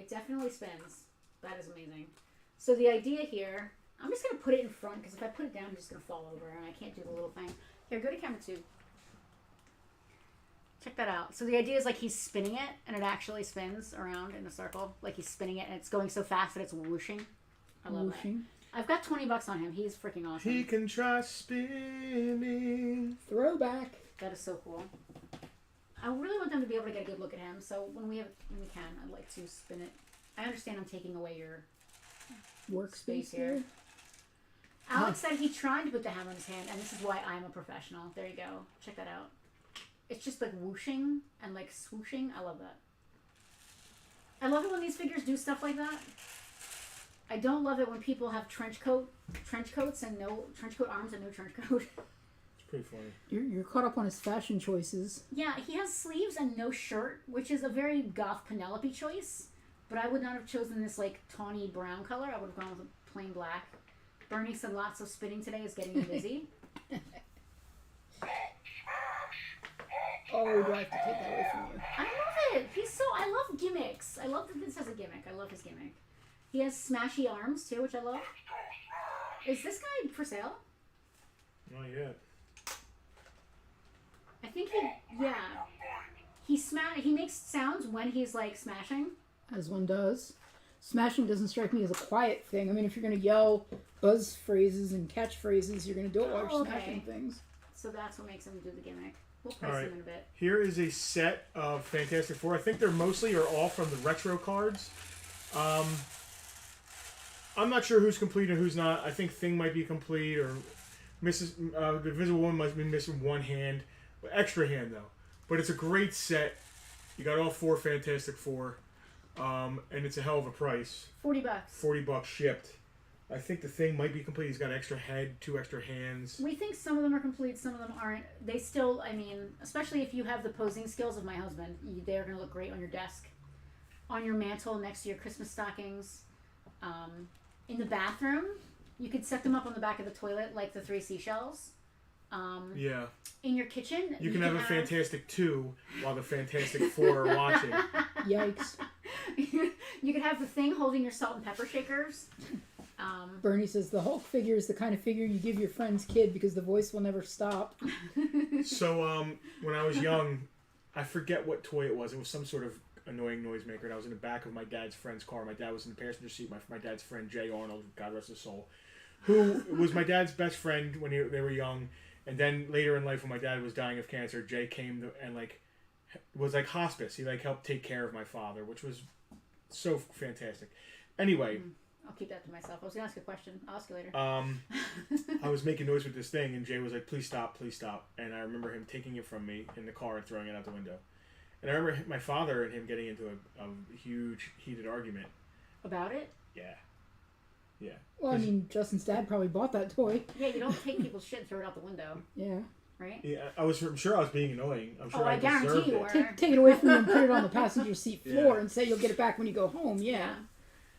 It definitely spins. That is amazing. So the idea here, I'm just going to put it in front because if I put it down, I'm just going to fall over and I can't do the little thing. Here, go to camera 2. Check that out. So the idea is like he's spinning it and it actually spins around in a circle. Like he's spinning it and it's going so fast that it's whooshing. I love that. I've got $20 on him. He's freaking awesome. He can try spinning. Throwback. That is so cool. I really want them to be able to get a good look at him. So when we can, I'd like to spin it. I understand I'm taking away your workspace here. Alex said he tried to put the hammer in his hand, and this is why I'm a professional. There you go. Check that out. It's just like whooshing and like swooshing. I love that. I love it when these figures do stuff like that. I don't love it when people have trench coats and no trench coat arms and no trench coat. It's pretty funny. You're caught up on his fashion choices. Yeah, he has sleeves and no shirt, which is a very goth Penelope choice. But I would not have chosen this like tawny brown color. I would have gone with a plain black. Bernie said lots of spinning today is getting me busy. Oh, do I have to take that away from you? I love it. I love gimmicks. I love that this has a gimmick. I love his gimmick. He has smashy arms too, which I love. Is this guy for sale? Not yet. I think he makes sounds when he's like smashing. As one does. Smashing doesn't strike me as a quiet thing. I mean, if you're going to yell buzz phrases and catchphrases, you're going to do it while you're smashing things. So that's what makes him do the gimmick. We'll price him in a bit. Here is a set of Fantastic Four. I think they're mostly or all from the retro cards. I'm not sure who's complete and who's not. I think Thing might be complete, or the Invisible Woman might be missing one hand. Extra hand, though. But it's a great set. You got all 4 Fantastic Four. And it's a hell of a price. $40. $40 shipped. I think the Thing might be complete. He's got an extra head, 2 extra hands. We think some of them are complete, some of them aren't. They still, I mean, especially if you have the posing skills of my husband, they're going to look great on your desk, on your mantle next to your Christmas stockings. In the bathroom, you could set them up on the back of the toilet like the 3 seashells. Yeah. In your kitchen, you can have a Fantastic 2 while the Fantastic 4 are watching. Yikes. You could have the Thing holding your salt and pepper shakers. Bernie says the Hulk figure is the kind of figure you give your friend's kid because the voice will never stop. So, when I was young, I forget what toy it was. It was some sort of annoying noisemaker, and I was in the back of my dad's friend's car. My dad was in the passenger seat. My dad's friend, Jay Arnold, God rest his soul, who was my dad's best friend when they were young. And then later in life, when my dad was dying of cancer, Jay came and was like hospice. He helped take care of my father, which was so fantastic. Anyway, I'll keep that to myself. I was gonna ask a question. I'll ask you later. I was making noise with this thing, and Jay was like, "Please stop, please stop." And I remember him taking it from me in the car and throwing it out the window. And I remember my father and him getting into a huge, heated argument about it. Yeah. Yeah. Well, I mean, Justin's dad probably bought that toy. Yeah, you don't take people's shit and throw it out the window. Yeah. Right? Yeah, I'm sure I was being annoying. I'm sure I guarantee you were. Take it away from him and put it on the passenger seat floor and say you'll get it back when you go home. Yeah.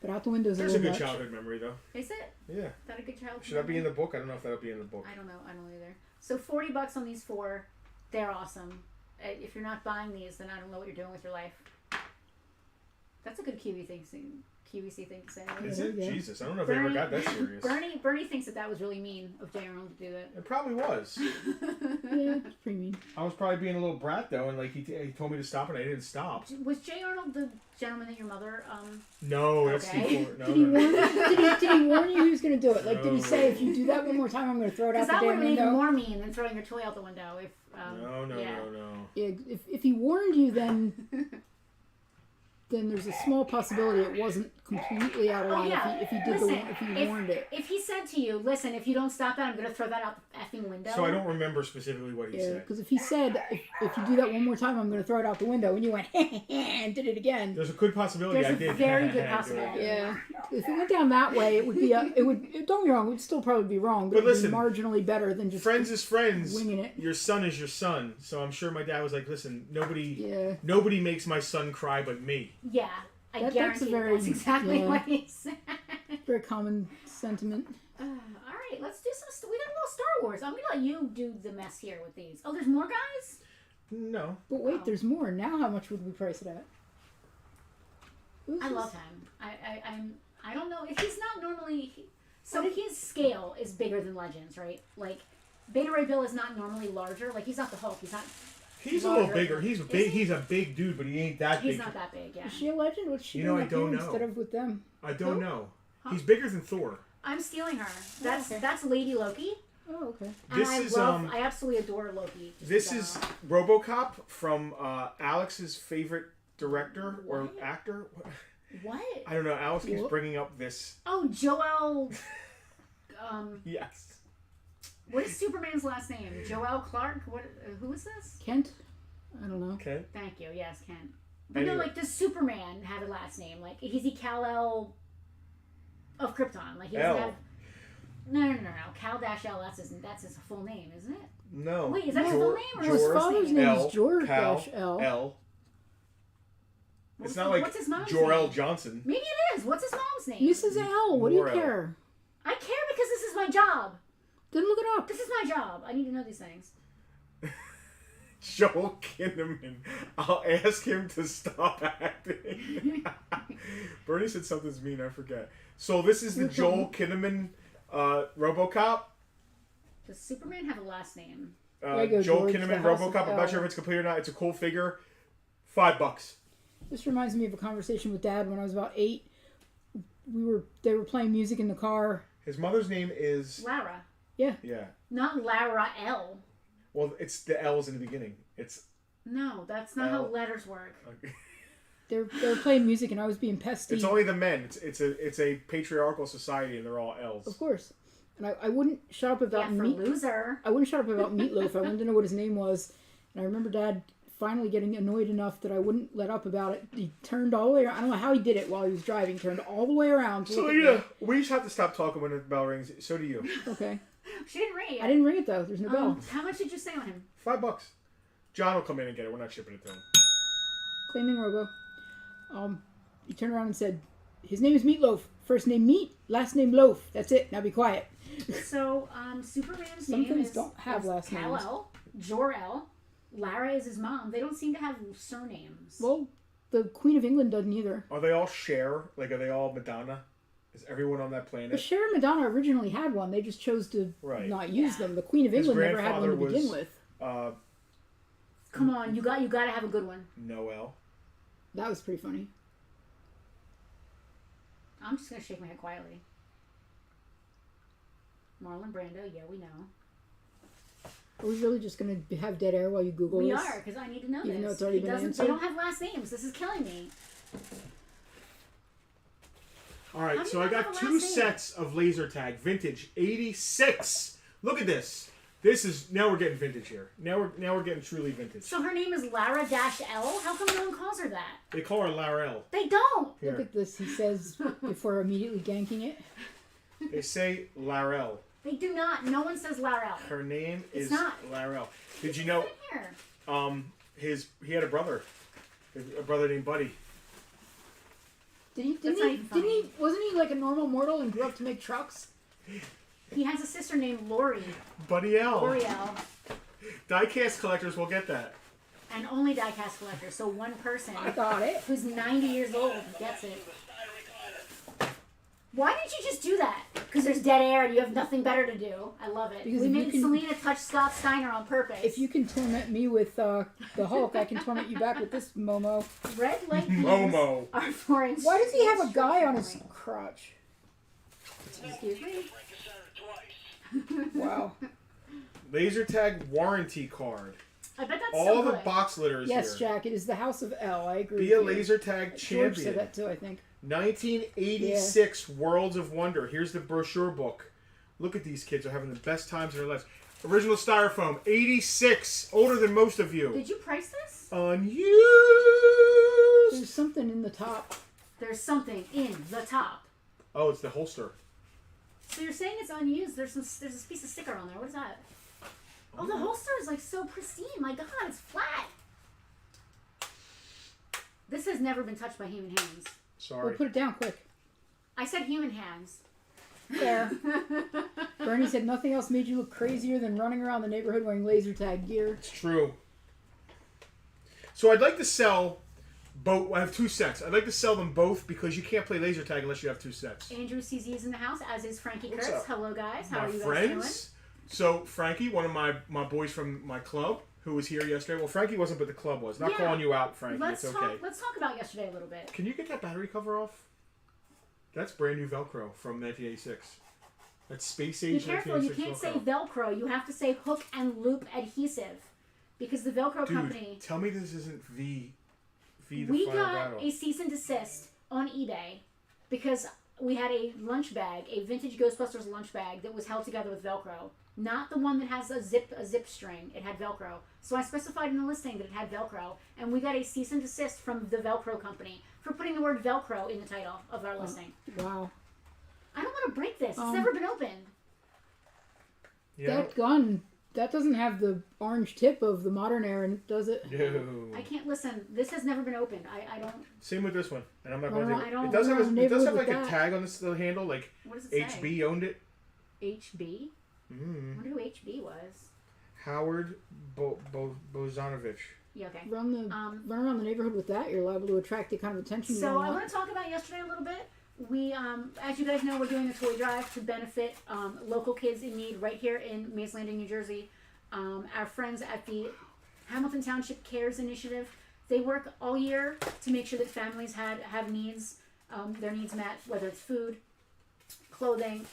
But out the windows. There's a good childhood memory, though. Is it? Yeah. Is that a good childhood Should that be in the book? I don't know if that'll be in the book. I don't know. I don't know either. So $40 on these 4. They're awesome. If you're not buying these, then I don't know what you're doing with your life. That's a good QVC thing to say. Is it? Yeah. Jesus, I don't know if they ever got that serious. Bernie thinks that was really mean of Jay Arnold to do that. It probably was. Yeah, it's pretty mean. I was probably being a little brat though, and he told me to stop, and I didn't stop. Was Jay Arnold the gentleman that your mother? No, that's Steve Ford. No, did he warn you he was going to do it? Like, did he say if you do that one more time, I'm going to throw it out the damn window? Because that would have been even more mean than throwing your toy out the window. If No. Yeah, if he warned you, then there's a small possibility it wasn't completely out of line if he warned it. If he said to you, listen, if you don't stop that, I'm going to throw that out the effing window. So I don't remember specifically what he said. Because if he said, if you do that one more time, I'm going to throw it out the window, and you went, and did it again. There's a good possibility I did. There's a very good possibility. Yeah. If it went down that way, it would be, don't get me wrong, it would still probably be wrong, but listen, it would be marginally better than just friends is friends. Winging it. Your son is your son. So I'm sure my dad was like, listen, nobody makes my son cry but me. Yeah. I guarantee that's exactly what he said. Very common sentiment. All right, let's do some. We got a little Star Wars. I'm gonna let you do the mess here with these. Oh, there's more guys? No. But wait, there's more. Now how much would we price it at? I love him. I don't know if he's not normally. So his scale is bigger than Legends, right? Like Beta Ray Bill is not normally larger. Like he's not the Hulk. He's not. He's a little bigger. He's big. He's a big dude, but he ain't that big. He's not that big. Yeah. Is she a legend? What's she You know, doing I don't here know. instead of with them? I don't Who? know. Huh? He's bigger than Thor. I'm stealing her. okay. That's Lady Loki. Oh, okay. And This I absolutely adore Loki. This is RoboCop from Alex's favorite director or actor. What? I don't know. Alex keeps bringing up this. Oh, Joel. Yes. What is Superman's last name? Joel Clark? What? Who is this? Kent? I don't know. Okay. Thank you. Yes, Kent. But no, like, does Superman have a last name? Like, is he Kal-El of Krypton? Like, he doesn't have... No. Kal-L, that's his full name, isn't it? No. Wait, is that his full name or his father's name is George-L. L. It's not like what's his mom's Jor-El name? Johnson. Maybe it is. What's his mom's name? Mrs. L. What do you Morel. care? I care because this is my job. Then look it up. This is my job. I need to know these things. Joel Kinnaman. I'll ask him to stop acting. Bernie said something's mean. I forget. So this is the Joel Kinnaman RoboCop. Does Superman have a last name? Joel George, Kinnaman the House of RoboCop. I'm not L. sure if it's complete or not. It's a cool figure. $5. This reminds me of a conversation with Dad when I was about 8. They were playing music in the car. His mother's name is Lara. Yeah. Yeah. Not Lara L. Well, it's the L's in the beginning. It's No, that's not how letters work. Okay. They were playing music and I was being pesty. It's only the men. It's a patriarchal society and they're all L's. Of course. And I wouldn't shut up about loser. I wouldn't shut up about Meatloaf. I wanted to know what his name was. And I remember Dad finally getting annoyed enough that I wouldn't let up about it. He turned all the way around. I don't know how he did it while he was driving. Turned all the way around. To So look at yeah, me. we just have to stop talking when the bell rings. So do you. Okay. She didn't ring it. I didn't ring it though. There's no bell. How much did you say on him? $5. John will come in and get it. We're not shipping it to him. Claiming Robo. He turned around and said, his name is Meatloaf. First name Meat, last name Loaf. That's it. Now be quiet. So, Superman's Some name things is don't have last names. Kal-El, Jor-El. Lara is his mom. They don't seem to have surnames. Well, the Queen of England doesn't either. Are they all Cher? Like, are they all Madonna? Is everyone on that planet? But Cher and Madonna originally had one. They just chose to not use them. The Queen of His England never had one to grandfather begin was, with. Come on, you got to have a good one. Noel. That was pretty funny. I'm just gonna shake my head quietly. Marlon Brando, yeah, we know. Are we really just going to have dead air while you Google We this? are, because I need to know Even this. though it's already been answered? They don't have last names. This is killing me. All right, so I got 2 sets of laser tag, vintage, 86. Look at this. This is now we're getting vintage here. Now we're getting truly vintage. So her name is Lara-L? How come no one calls her that? They call her Larell. They don't. Here. Look at this, he says, before immediately ganking it. They say Larell. They do not. No one says Lara-L. Her name It's is not. Larell. Did you know? Here. He had a brother named Buddy. Wasn't he like a normal mortal and grew up to make trucks? He has a sister named Lori. Buddy L. L'Oreal. Diecast collectors will get that. And only diecast collectors. So one person. I got it. Who's 90 years old gets it. Why didn't you just do that? Because there's dead air and you have nothing better to do. I love it. Because we if you made can- Selena touch Scott Steiner on purpose. If you can torment me with the Hulk, I can torment you back with this Momo. Red light beams Momo. are for Why does he have a guy on his crotch? Excuse me? Wow. Laser tag warranty card. I bet that's All so the good. box litters Yes, here. Jack, it is the House of L. I agree. Be a with you. laser tag George said champion. that too, I think. 1986 Worlds of Wonder. Here's the brochure book. Look at these kids are having the best times of their lives. Original styrofoam, 86, older than most of you. Did you price this? Unused. There's something in the top. There's something in the top. Oh, it's the holster. So you're saying it's unused. There's a piece of sticker on there. What is that? Oh, the holster is like so pristine. My God, it's flat. This has never been touched by human hands. Sorry. Well, put it down quick. I said human hands. There. Bernie said nothing else made you look crazier than running around the neighborhood wearing laser tag gear. It's true. So I'd like to sell Both. I have 2 sets. I'd like to sell them both because you can't play laser tag unless you have 2 sets. Andrew CZ is in the house, as is Frankie What's Kurtz. up? Hello, guys. How My are you guys friends. So Frankie, one of my boys from my club, who was here yesterday. Well, Frankie wasn't, but the club was. Not calling you out, Frankie. Let's it's talk. okay. Let's talk about yesterday a little bit. Can you get that battery cover off? That's brand new Velcro from 1986. That's space age. Be careful. You can't say Velcro. You have to say hook and loop adhesive, because the Velcro company. Tell me this isn't V. The We final got battle. a cease and desist on eBay because we had a lunch bag, a vintage Ghostbusters lunch bag that was held together with Velcro. Not the one that has a zip string. It had Velcro. So I specified in the listing that it had Velcro, and we got a cease and desist from the Velcro company for putting the word Velcro in the title of our listing. Wow. I don't want to break this. It's never been opened. Yeah. That gun, that doesn't have the orange tip of the modern era, does it? No. I can't listen. This has never been opened. I don't. Same with this one, and I'm not Well, going I to. don't It does have know. it does have Neighborhood like with a that. tag on the handle, like What does it say? HB owned it. HB? I wonder who HB was. Howard Bozanovich. Yeah, okay. Run around the neighborhood with that, you're liable to attract the kind of attention you So want. I want to talk about yesterday a little bit. We, as you guys know, we're doing a toy drive to benefit local kids in need right here in Mays Landing, New Jersey. Our friends at the Hamilton Township Cares Initiative, they work all year to make sure that families have needs, their needs met, whether it's food, clothing,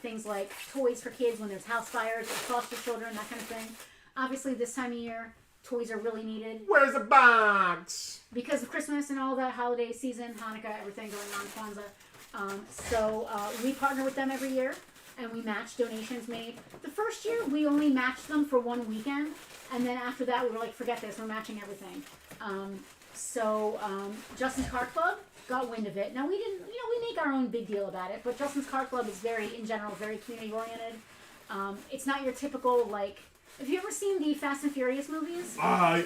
things like toys for kids when there's house fires or foster children, that kind of thing. Obviously, this time of year, toys are really needed. Where's the box? Because of Christmas and all that holiday season, Hanukkah, everything going on, Kwanzaa. So we partner with them every year, and we match donations made. The first year, we only matched them for 1 weekend, and then after that, we were like, forget this, we're matching everything. Justin's Car Club got wind of it. Now, we didn't, we make our own big deal about it, but Justin's Car Club is in general, very community-oriented. It's not your typical, have you ever seen the Fast and Furious movies? I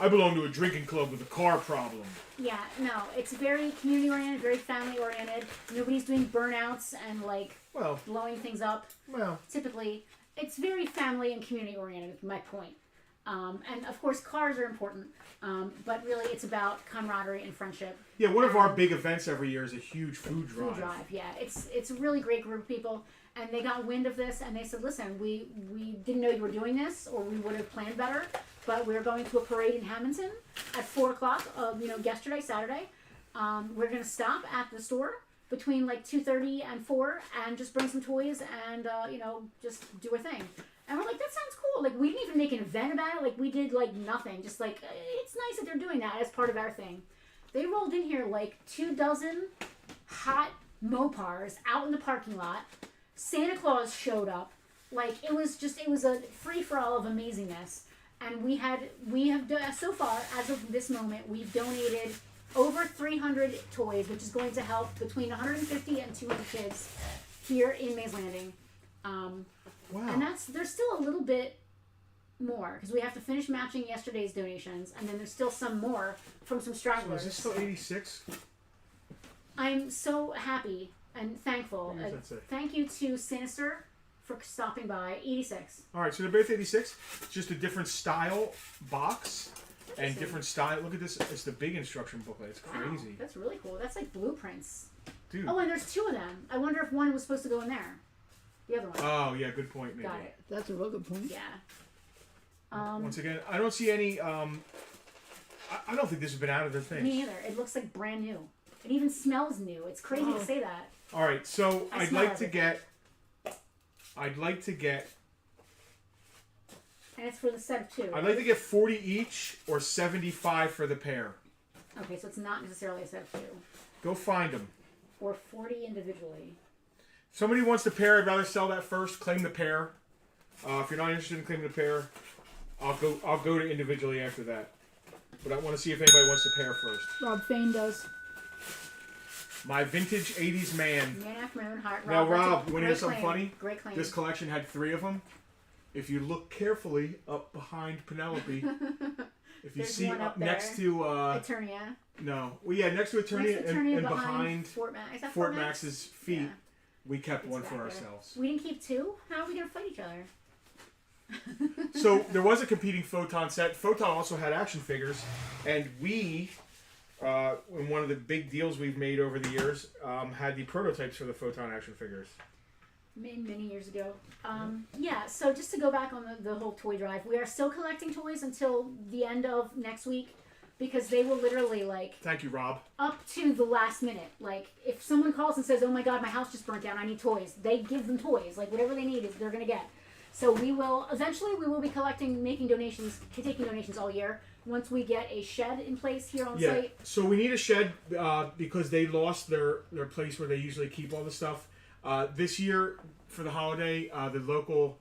belong to a drinking club with a car problem. Yeah, no, it's very community-oriented, very family-oriented. Nobody's doing burnouts and, blowing things up. Well. Typically, it's very family and community-oriented, is my point. And, of course, cars are important, but really it's about camaraderie and friendship. Yeah, one of our big events every year is a huge food drive. Food drive, yeah. It's a really great group of people, and they got wind of this, and they said, listen, we didn't know you were doing this, or we would have planned better, but we're going to a parade in Hamilton at 4 o'clock, yesterday, Saturday. We're going to stop at the store between 2:30 and 4 and just bring some toys and, just do our thing. And we're like, that sounds cool. We didn't even make an event about it. We did, nothing. Just, it's nice that they're doing that as part of our thing. They rolled in here, 24 hot Mopars out in the parking lot. Santa Claus showed up. It was a free-for-all of amazingness. And we have, so far, as of this moment, we've donated over 300 toys, which is going to help between 150 and 200 kids here in Mays Landing. Wow. And there's still a little bit more, because we have to finish matching yesterday's donations, and then there's still some more from some stragglers. So is this still 86? I'm so happy and thankful. What does that say? Thank you to Sinister for stopping by. 86. All right, so they're both 86. It's just a different style box and different style. Look at this. It's the big instruction booklet. It's crazy. Wow, that's really cool. That's like blueprints. Dude. Oh, and there's 2 of them. I wonder if one was supposed to go in there. The other one. Oh, yeah, good point, maybe. Got it. That's a real good point. Yeah. Once again, I don't see any. I don't think this has been out of the thing. Me either. It looks like brand new. It even smells new. It's crazy to say that. All right, so I I'd smell like to get. And it's for the set of 2. I'd like to get 40 each or 75 for the pair. Okay, so it's not necessarily a set of 2. Go find them. Or 40 individually. Somebody wants the pair. I'd rather sell that first. Claim the pair. If you're not interested in claiming the pair, I'll go to individually after that. But I want to see if anybody wants the pair first. Rob Fane does. My vintage 80s man. Man after my own heart. Now, Rob, that's a you want to hear great something claim. funny? Great claim. This collection had 3 of them. If you look carefully up behind Penelope, if you There's see one up next there. to Eternia. no, well, yeah, next to Eternia, Next to Eternia and behind Fort Max. Is that Fort Max? Max's feet, Yeah. we kept It's one back for there. ourselves. We didn't keep 2? How are we going to fight each other? So there was a competing Photon set. Photon also had action figures, and we in one of the big deals we've made over the years, had the prototypes for the Photon action figures. Many years ago. Yeah, so just to go back on the whole toy drive, we are still collecting toys until the end of next week because they will literally, like... Thank you, Rob. Up to the last minute. Like, if someone calls and says, oh my god, my house just burnt down, I need toys, they give them toys. Like, whatever they need, they're going to get. So eventually we will be taking donations all year once we get a shed in place here on site. So we need a shed because they lost their place where they usually keep all the stuff. This year, for the holiday, the local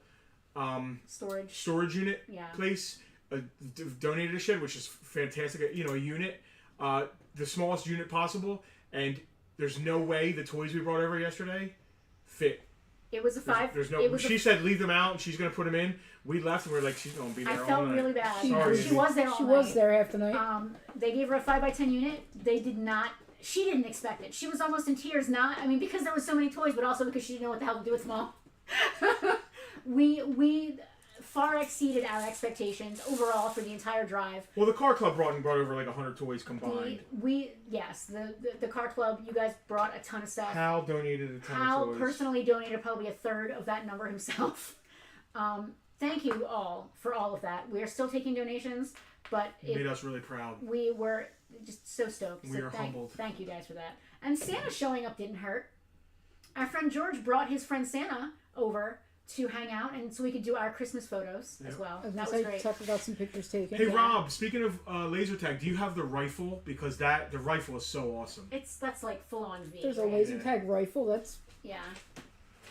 storage unit place donated a shed, which is fantastic. You know, a unit, the smallest unit possible, and there's no way the toys we brought over yesterday fit. It was a five. She said leave them out, and she's gonna put them in. We left, and we're like, she's gonna be there all night. I felt really bad. Sorry. She was there all night. She was there half the night. They gave her a 5x10 unit. They did not. She didn't expect it. She was almost in tears. Because there were so many toys, but also because she didn't know what the hell to do with them all. We far exceeded our expectations overall for the entire drive. Well, the car club brought over like 100 toys combined. The car club, you guys brought a ton of stuff. Hal donated a ton of Hal toys. personally donated probably a third of that number himself. Thank you all for all of that. We are still taking donations, but it made us really proud. We were just so stoked. We are humbled. Thank you guys for that. And Santa showing up didn't hurt. Our friend George brought his friend Santa over to hang out, and so we could do our Christmas photos as well. That was great. Talk about some pictures taken. Hey Rob, speaking of laser tag, do you have the rifle? Because the rifle is so awesome. That's like full on V. There's a laser tag rifle. That's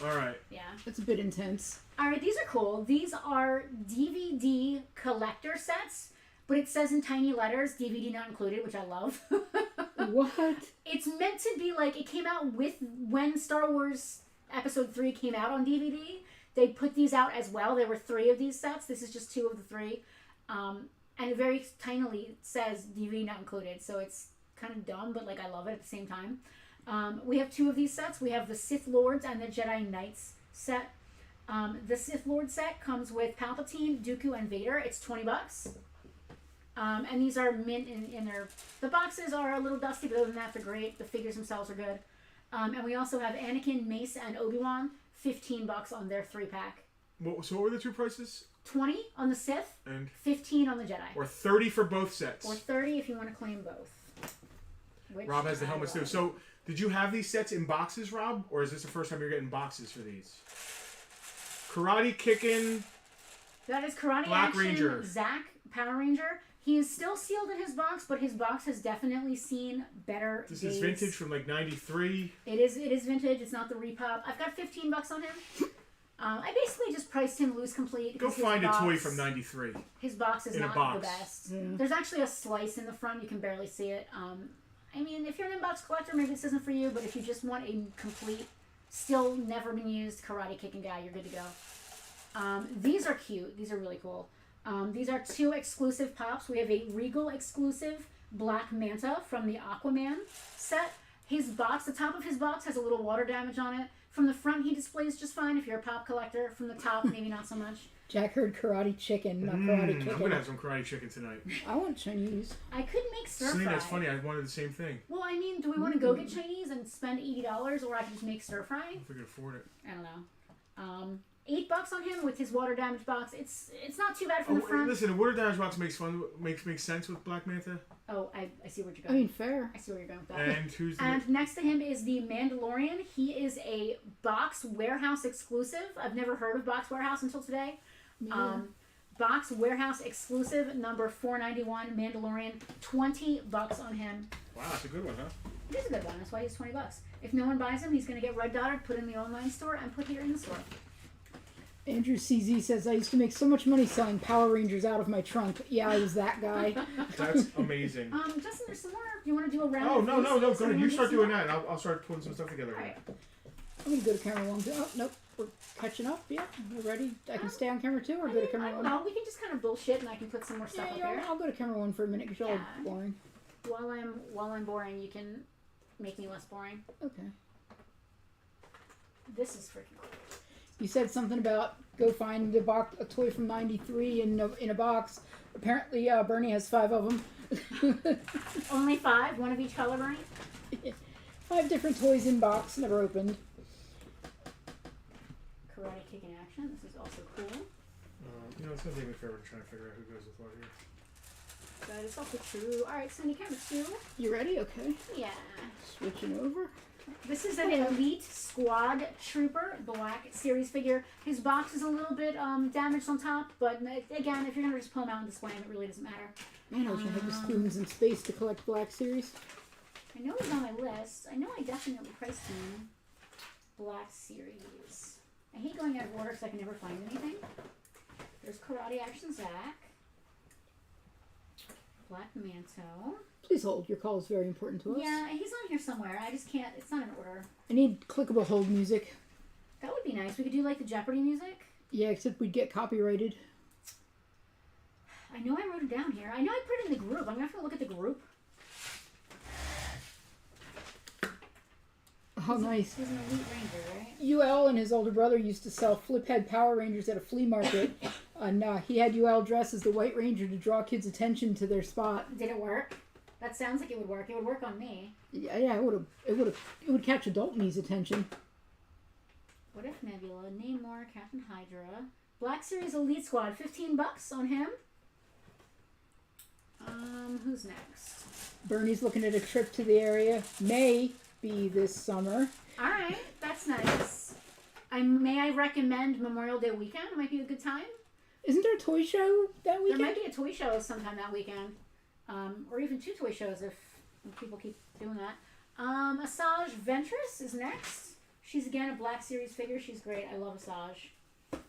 all right. Yeah. It's a bit intense. All right, these are cool. These are DVD collector sets, but it says in tiny letters, DVD not included, which I love. What? It's meant to be like, it came out when Star Wars Episode 3 came out on DVD. They put these out as well. There were 3 of these sets. This is just 2 of the 3. And it very tinily says DVD not included, so it's kind of dumb, but like I love it at the same time. We have 2 of these sets. We have the Sith Lords and the Jedi Knights set. The Sith Lord set comes with Palpatine, Dooku, and Vader. It's $20. And these are mint in their... The boxes are a little dusty, but other than that, they're great. The figures themselves are good. And we also have Anakin, Mace, and Obi-Wan. $15 on their 3-pack. So what were the 2 prices? 20 on the Sith, and 15 on the Jedi. Or 30 for both sets. Or 30 if you want to claim both. Rob has the helmets too. So, did you have these sets in boxes, Rob? Or is this the first time you're getting boxes for these? Karate Kickin'. That is Karate Black Action Ranger. Zach, Power Ranger. He is still sealed in his box, but his box has definitely seen better days. This is vintage from like 93. It is vintage. It's not the repop. I've got $15 on him. I basically just priced him loose complete. Go find a toy from 93. His box is not the best. Yeah. There's actually a slice in the front. You can barely see it. I mean, if you're an inbox collector, maybe this isn't for you, but if you just want a complete, still never been used Karate Kicking guy, you're good to go. These are cute. These are really cool. These are 2 exclusive pops. We have a Regal exclusive Black Manta from the Aquaman set. His box, the top of his box has a little water damage on it. From the front, he displays just fine if you're a pop collector. From the top, maybe not so much. Jack heard karate chicken, not karate chicken. I'm going to have some karate chicken tonight. I want Chinese. I could make stir fry. See, that's funny. I wanted the same thing. Well, I mean, do we want to go get Chinese and spend $80, or I can just make stir fry? If we can afford it. I don't know. $8 on him with his water damage box. It's not too bad from the front. Listen, the water damage box makes sense with Black Manta. Oh, I see where you're going. I mean, fair. I see where you're going with that. And who's And next to him is the Mandalorian. He is a Box Warehouse exclusive. I've never heard of Box Warehouse until today. Box Warehouse exclusive, number 491, Mandalorian. $20 on him. Wow, that's a good one, huh? It is a good one. That's why he's $20. If no one buys him, he's going to get red dotted, put in the online store, and put here in the store. Andrew CZ says, I used to make so much money selling Power Rangers out of my trunk. Yeah, I was that guy. That's amazing. Justin, there's some more. Do you want to do a round? Oh, no. Go ahead. You start doing that, and I'll start putting some stuff together. All right. I'm going to go to camera 1. Oh, nope. We're catching up. Yeah, we're ready. I can stay on camera 2 or go to camera 1. No, we can just kind of bullshit, and I can put some more stuff up there. I'll go to camera 1 for a minute because y'all are boring. While I'm boring, you can make me less boring. Okay. This is freaking cool. You said something about go find a toy from '93 in a box. Apparently, Bernie has 5 of them. Only 5, one of each color, Bernie? 5 different toys in box, never opened. Karate Kick in action. This is also cool. You know, it's going to take me forever to try to figure out who goes with what here. That is also true. Alright, Cindy, camera 2. You ready? Okay. Yeah. Switching over. This is an Elite Squad Trooper Black Series figure. His box is a little bit damaged on top, but again, if you're going to just pull him out and display him, it really doesn't matter. Man, I wish I had the spoons and space to collect Black Series. I know he's on my list. I know I definitely priced him. Black Series. I hate going out of order because I can never find anything. There's Karate Action Zach. Black Manto. Please hold. Your call is very important to us. Yeah, he's on here somewhere. I just can't. It's not in order. I need clickable hold music. That would be nice. We could do like the Jeopardy music. Yeah, except we'd get copyrighted. I know I wrote it down here. I know I put it in the group. I'm going to have to look at the group. Oh, nice. He's an Elite Ranger, right? UL and his older brother used to sell flip-head Power Rangers at a flea market. And he had UL dress as the White Ranger to draw kids' attention to their spot. Did it work? That sounds like it would work. It would work on me. Yeah, it would catch adult me's attention. What if Nebula, Namor, Captain Hydra, Black Series Elite Squad, $15 on him. Who's next? Bernie's looking at a trip to the area. May be this summer. All right, that's nice. May I recommend Memorial Day weekend? It might be a good time. Isn't there a toy show that weekend? There might be a toy show sometime that weekend. Or even 2 toy shows if people keep doing that. Asajj Ventress is next. She's again a Black Series figure. She's great. I love Asajj.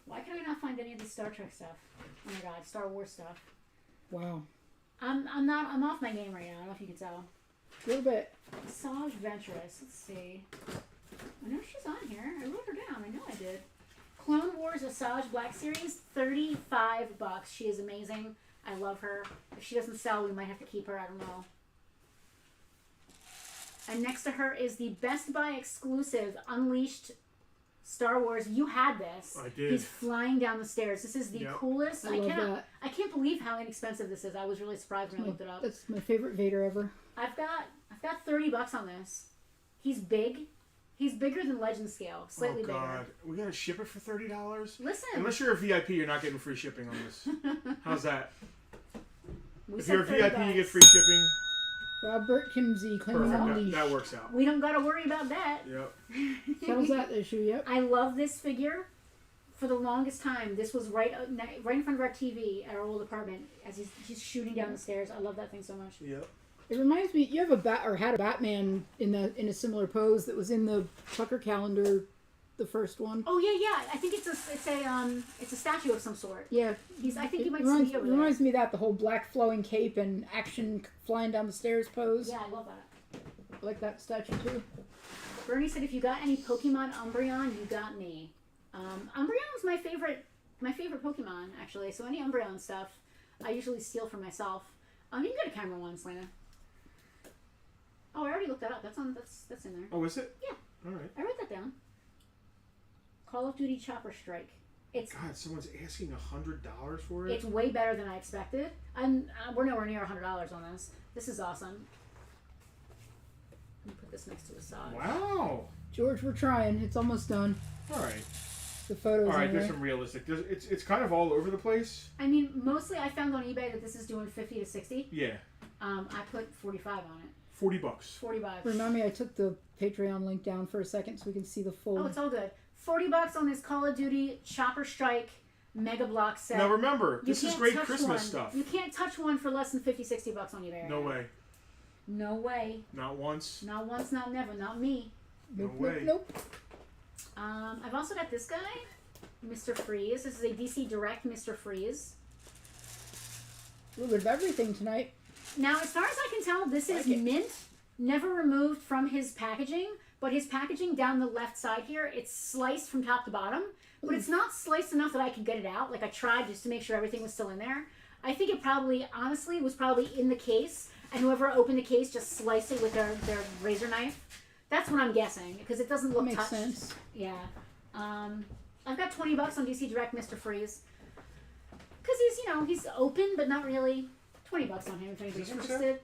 Why can I not find any of the Star Trek stuff? Oh my god, Star Wars stuff. Wow. I'm off my game right now. I don't know if you can tell. A little bit. Asajj Ventress. Let's see. I know she's on here. I wrote her down. I know I did. Clone Wars Asajj Black Series, $35. She is amazing. I love her. If she doesn't sell, we might have to keep her. I don't know. And next to her is the Best Buy exclusive Unleashed Star Wars. You had this. I did. He's flying down the stairs. This is the coolest. I love that. I can't believe how inexpensive this is. I was really surprised when I looked it up. That's my favorite Vader ever. I've got $30 on this. He's big. He's bigger than Legend scale. Slightly bigger. Oh god, we gotta ship it for $30. Listen. Unless you're a VIP, you're not getting free shipping on this. How's that? We if you're a VIP, you get free shipping. Robert Kimsey claiming Perfect. That works out. We don't gotta worry about that. Yep. Settles that issue. Yep. I love this figure. For the longest time, this was right in front of our TV at our old apartment as he's shooting down the stairs. I love that thing so much. Yep. It reminds me, you have had a Batman in a similar pose that was in the Tucker calendar, the first one. Oh yeah. I think it's a statue of some sort. Yeah. I think you might reminds, see over it reminds me of that, the whole black flowing cape and action flying down the stairs pose. Yeah, I love that. I like that statue too. Bernie said, if you got any Pokemon Umbreon, you got me. Umbreon was my favorite Pokemon, actually. So any Umbreon stuff, I usually steal for myself. You can go to camera 1, Selena. Oh, I already looked that up. That's in there. Oh, is it? Yeah. All right. I wrote that down. Call of Duty Chopper Strike. God, someone's asking $100 for it? It's way better than I expected. We're nowhere near $100 on this. This is awesome. Let me put this next to Asajj. Wow. George, we're trying. It's almost done. All right. The photos. All right, there's some realistic. It's kind of all over the place. I mean, mostly I found on eBay that this is doing 50 to 60. Yeah. I put 45 on it. $40. 45. Remind me, I took the Patreon link down for a second so we can see the full. Oh, it's all good. $40 on this Call of Duty Chopper Strike Mega Block set. Now remember, this is great Christmas stuff. You can't touch one for less than $50-$60 on eBay. No way. No way. Not once. Not once, not never. Not me. No way. Nope. I've also got this guy, Mr. Freeze. This is a DC Direct Mr. Freeze. A little bit of everything tonight. Now, as far as I can tell, this is mint, never removed from his packaging, but his packaging down the left side here, it's sliced from top to bottom, but it's not sliced enough that I could get it out. Like, I tried just to make sure everything was still in there. I think it probably, honestly, was probably in the case, and whoever opened the case just sliced it with their razor knife. That's what I'm guessing, because it doesn't look touched. Makes sense. Yeah. I've got $20 on DC Direct Mr. Freeze. Because he's open, but not really. $20 on him if anybody's Is this for interested.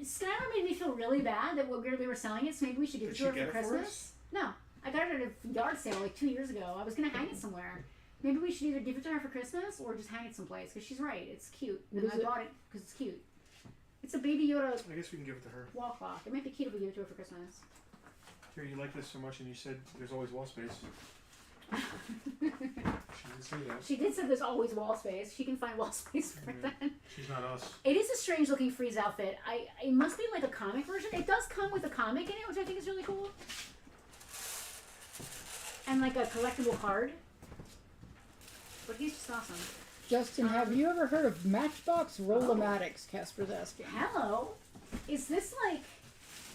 Skylar made me feel really bad that we were selling it, so maybe we should give it to her for Christmas. No, I got it at a yard sale like 2 years ago. I was gonna hang it somewhere. Maybe we should either give it to her for Christmas or just hang it someplace because she's right. It's cute, and I bought it because it's cute. It's a Baby Yoda. I guess we can give it to her. Wall clock. It might be cute if we give it to her for Christmas. Here, you like this so much, and you said there's always wall space. She did say that. She did say there's always wall space. She can find wall space for that. She's not us. It is a strange looking Freeze outfit. It must be like a comic version. It does come with a comic in it, which I think is really cool. And like a collectible card. But he's just awesome. Justin, have you ever heard of Matchbox Roll-O-Matics? Casper's asking. Hello. Is this like...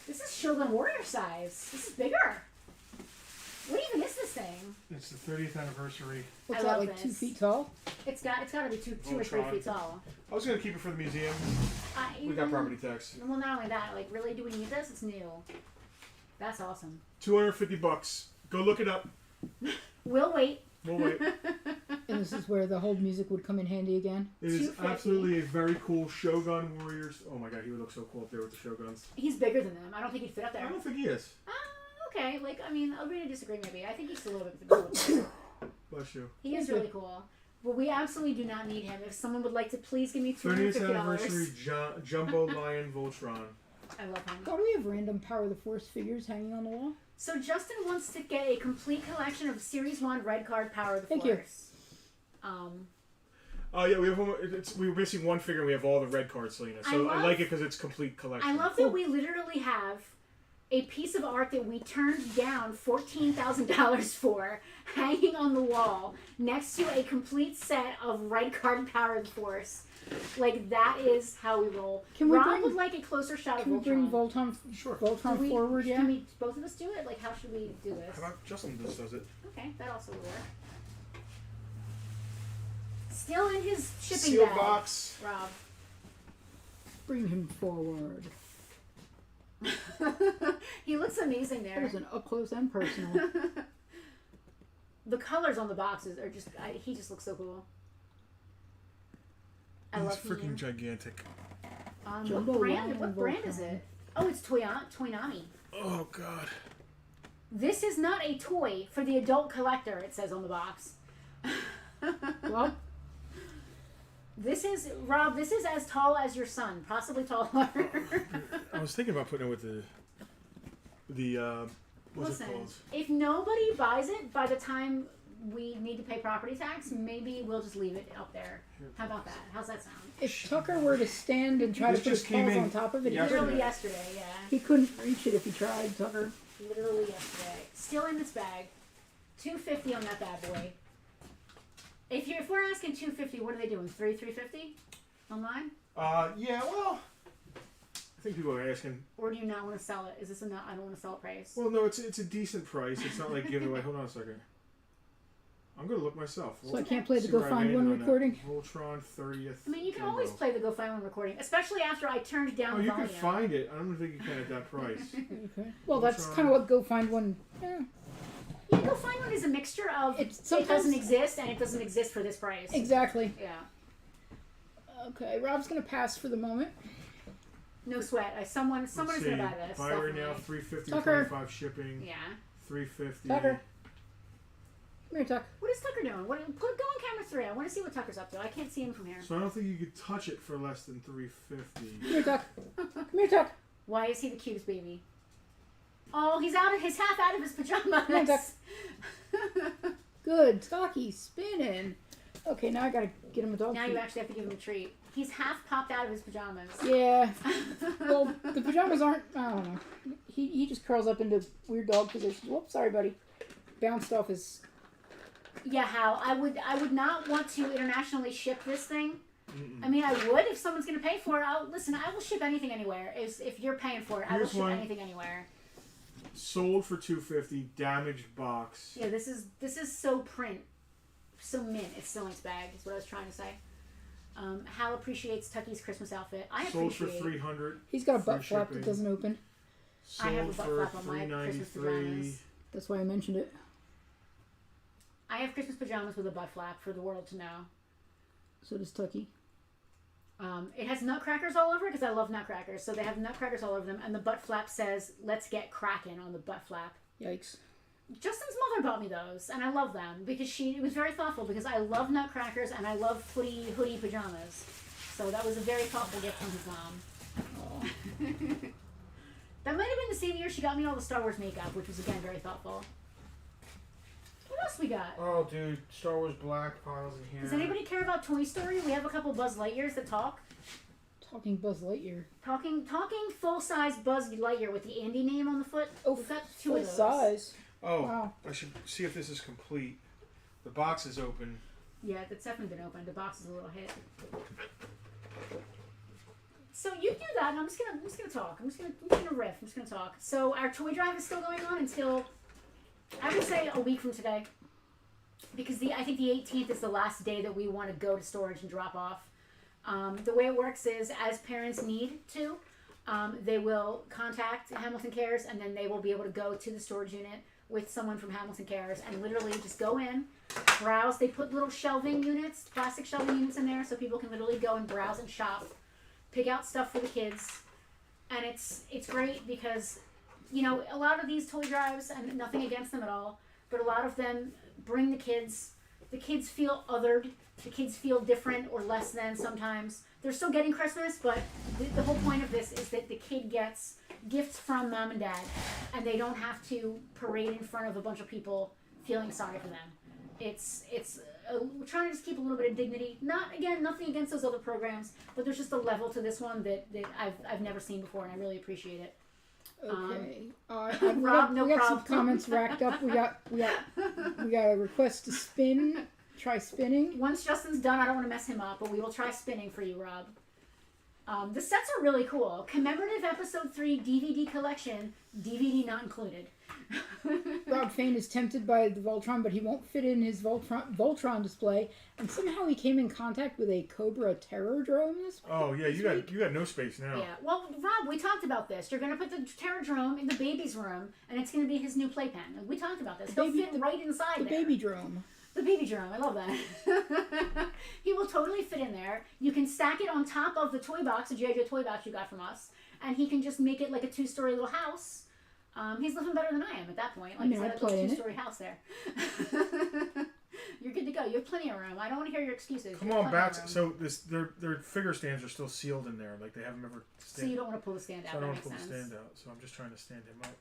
This is Shogun Warrior size. This is bigger. What even is this thing? It's the 30th anniversary. What's that, like 2 feet tall? It's got to be two or 3 feet tall. I was gonna keep it for the museum. We got property tax. Well, not only that, like, really, do we need this? It's new. That's awesome. $250. Go look it up. We'll wait. We'll wait. And this is where the hold music would come in handy again. It is absolutely a very cool Shogun Warriors. Oh my god, he would look so cool up there with the Shoguns. He's bigger than them. I don't think he'd fit up there. I don't think he is. Okay, like, I mean, agree to disagree maybe. I think he's still a little bit cool. Bless you. He is really cool. But we absolutely do not need him. If someone would like to please give me $350. 30th anniversary Jumbo Lion Voltron. I love him. Why do we have random Power of the Force figures hanging on the wall? So Justin wants to get a complete collection of Series 1 Red Card Power of the Thank Force. Oh yeah, we were missing one figure. And we have all the red cards, Selena. So I like it because it's complete collection. I love that we literally have a piece of art that we turned down $14,000 for, hanging on the wall next to a complete set of Red Card Power of the Force. Like, that is how we roll. Rob would like a closer shot of Voltron. Can we bring Voltron, Voltron forward, yeah? Can we, both of us do it? Like, how should we do this? How about Justin just does it? Okay, that also will work. Still in his shipping Sealed bag. box. Rob. Bring him forward. He looks amazing there. That was an up close and personal. The colors on the boxes are just... he just looks so cool. I love him. Freaking gigantic. What brand is it? Oh, it's Toynami. Oh, God. This is not a toy for the adult collector, it says on the box. Well, this is, Rob, this is as tall as your son, possibly taller. I was thinking about putting it with the what's Listen, it called? if nobody buys it by the time we need to pay property tax, maybe we'll just leave it up there. How about that? How's that sound? if Tucker were to stand and try to put his paws on top of it, Literally yesterday, yeah. He couldn't reach it if he tried, Tucker. Literally yesterday. Still in this bag. $250 on that bad boy. If we're asking $250, what are they doing? $350 online? Yeah, well, I think people are asking. Or do you not want to sell it? Is this a not? I don't want to sell it price. Well, no, it's a decent price. It's not like giving away. Hold on a second. I'm gonna look myself. So I can't play the Go Find One recording. Voltron 30th. I mean, you can always play the Go Find One recording, especially after I turned down the you volume. can find it. I don't think you can at that price. Okay. Well, that's kind of what Go Find One. Yeah, Go Find One is a mixture of it doesn't exist and it doesn't exist for this price. Exactly. Yeah. Okay, Rob's gonna pass for the moment. No sweat. Someone is gonna buy this. Buy right now, $350, Tucker. $25 shipping. Yeah. $350. Tucker. Come here, Tuck. What is Tucker doing? Go on camera 3. I want to see what Tucker's up to. I can't see him from here. So I don't think you could touch it for less than $350. Come here, Tuck. Come here, Tuck. Why is he the cutest baby? Oh, he's half out of his pajamas. Come here, Tuck. Good. Tucky spinning. Okay, now I gotta get him a dog Now treat. you actually have to give him a treat. He's half popped out of his pajamas. Yeah. Well, the pajamas aren't. I don't know. He just curls up into weird dog positions. Whoops, sorry, buddy. Bounced off his. Yeah, Hal. I would not want to internationally ship this thing. I mean, I would if someone's going to pay for it. I will ship anything anywhere. If you're paying for it, I will ship anything anywhere. Sold for $250, damaged box. Yeah, this is so print, so mint. It's still in its bag. Is what I was trying to say. Hal appreciates Tucky's Christmas outfit. I Sold appreciate. For $300. He's got a butt flap that doesn't open. Sold I have a butt for flap on my Christmas pajamas. That's why I mentioned it. I have Christmas pajamas with a butt flap for the world to know. So does Tucky. It has nutcrackers all over it because I love nutcrackers. So they have nutcrackers all over them, and the butt flap says "Let's get crackin'" on the butt flap. Yikes. Justin's mother bought me those, and I love them because it was very thoughtful because I love nutcrackers and I love hoodie pajamas. So that was a very thoughtful gift from his mom. That might have been the same year she got me all the Star Wars makeup, which was again very thoughtful. What else we got? Oh, dude, Star Wars Black piles in here. Does anybody care about Toy Story? We have a couple Buzz Lightyears that talk. Talking Buzz Lightyear. Talking full-size Buzz Lightyear with the Andy name on the foot. Oh, we've got two of those. size. Oh, wow. I should see if this is complete. The box is open. Yeah, it's definitely been opened. The box is a little hit. So you do that, and I'm just gonna talk. I'm just gonna riff. I'm just gonna talk. So our toy drive is still going on until I would say a week from today, because I think the 18th is the last day that we want to go to storage and drop off. The way it works is, as parents need to, they will contact Hamilton Cares, and then they will be able to go to the storage unit with someone from Hamilton Cares and literally just go in, browse. They put little shelving units, plastic shelving units in there, so people can literally go and browse and shop, pick out stuff for the kids, and it's great because, you know, a lot of these toy drives, and nothing against them at all, but a lot of them bring the kids. The kids feel othered. The kids feel different or less than sometimes. They're still getting Christmas, but the whole point of this is that the kid gets gifts from mom and dad, and they don't have to parade in front of a bunch of people feeling sorry for them. We're trying to just keep a little bit of dignity. Nothing against those other programs, but there's just a level to this one that I've never seen before, and I really appreciate it. Okay. Rob, we got some comments racked up. We got a request to spin. Try spinning. Once Justin's done, I don't want to mess him up, but we will try spinning for you, Rob. The sets are really cool. Commemorative Episode 3 DVD collection, DVD not included. Rob Fain is tempted by the Voltron, but he won't fit in his Voltron display, and somehow he came in contact with a Cobra Terror drone this week. Oh yeah, you got no space now. Yeah. Well, Rob, we talked about this. You're going to put the Terror drone in the baby's room, and it's going to be his new playpen. We talked about this. He'll fit right inside the there. baby drone. The baby drone. I love that. He will totally fit in there. You can stack it on top of the toy box, the G.I. Joe toy box you got from us, and he can just make it like a 2-story little house. He's living better than I am at that point. Like, he's got a little 2-story house there. You're good to go. You have plenty of room. I don't want to hear your excuses. Come on, Bats. So their figure stands are still sealed in there. Like they haven't ever. So you don't want to pull the stand out. So I don't want want to pull the stand out. So I'm just trying to stand him up.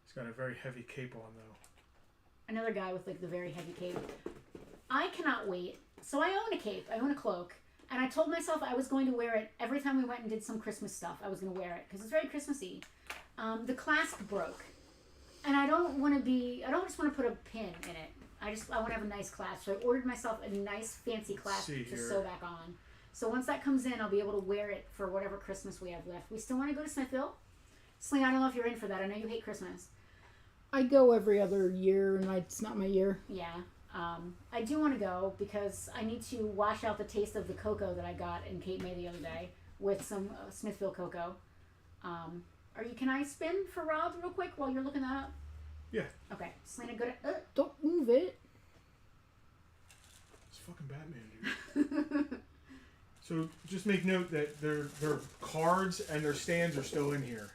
He's got a very heavy cape on though. Another guy with like the very heavy cape. I cannot wait. So I own a cape. I own a cloak. And I told myself I was going to wear it every time we went and did some Christmas stuff. I was going to wear it because it's very Christmassy. The clasp broke. And I don't just want to put a pin in it. I want to have a nice clasp. So I ordered myself a nice fancy clasp to sew back on. So once that comes in, I'll be able to wear it for whatever Christmas we have left. We still want to go to Smithville. Celine, I don't know if you're in for that. I know you hate Christmas. I go every other year, and it's not my year. Yeah. I do want to go because I need to wash out the taste of the cocoa that I got in Cape May the other day with some Smithville cocoa. Can I spin for Rob real quick while you're looking that up? Yeah. Okay. Selena, go to... Don't move it. It's fucking Batman, dude. So just make note that their cards and their stands are still in here.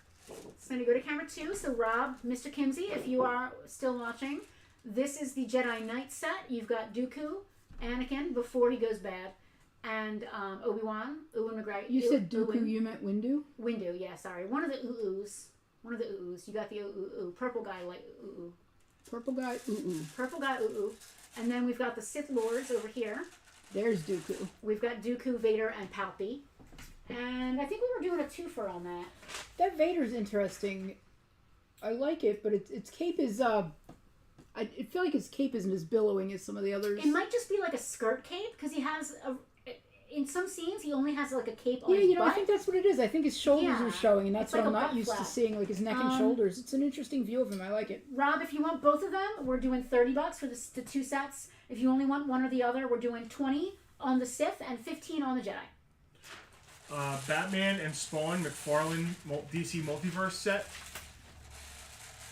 Selena, go to camera 2. So Rob, Mr. Kimsey, if you are still watching, this is the Jedi Knight set. You've got Dooku, Anakin before he goes bad, and Obi-Wan, Ewan McGregor. You said Dooku, you meant Windu? Windu, yeah, sorry. One of the Uus. You got the purple guy like Uu. Purple guy, Purple guy, Uu. And then we've got the Sith Lords over here. There's Dooku. We've got Dooku, Vader, and Palpy. And I think we were doing a twofer on that. That Vader's interesting. I like it, but its cape is I feel like his cape isn't as billowing as some of the others. It might just be like a skirt cape because he has in some scenes he only has like a cape on his you know, butt. I think that's what it is. I think his shoulders are showing, and that's what like I'm not used to seeing, like his neck and shoulders. It's an interesting view of him. I like it. Rob, if you want both of them, we're doing $30 for the two sets. If you only want one or the other, we're doing $20 on the Sith and $15 on the Jedi. Batman and Spawn McFarlane DC Multiverse set.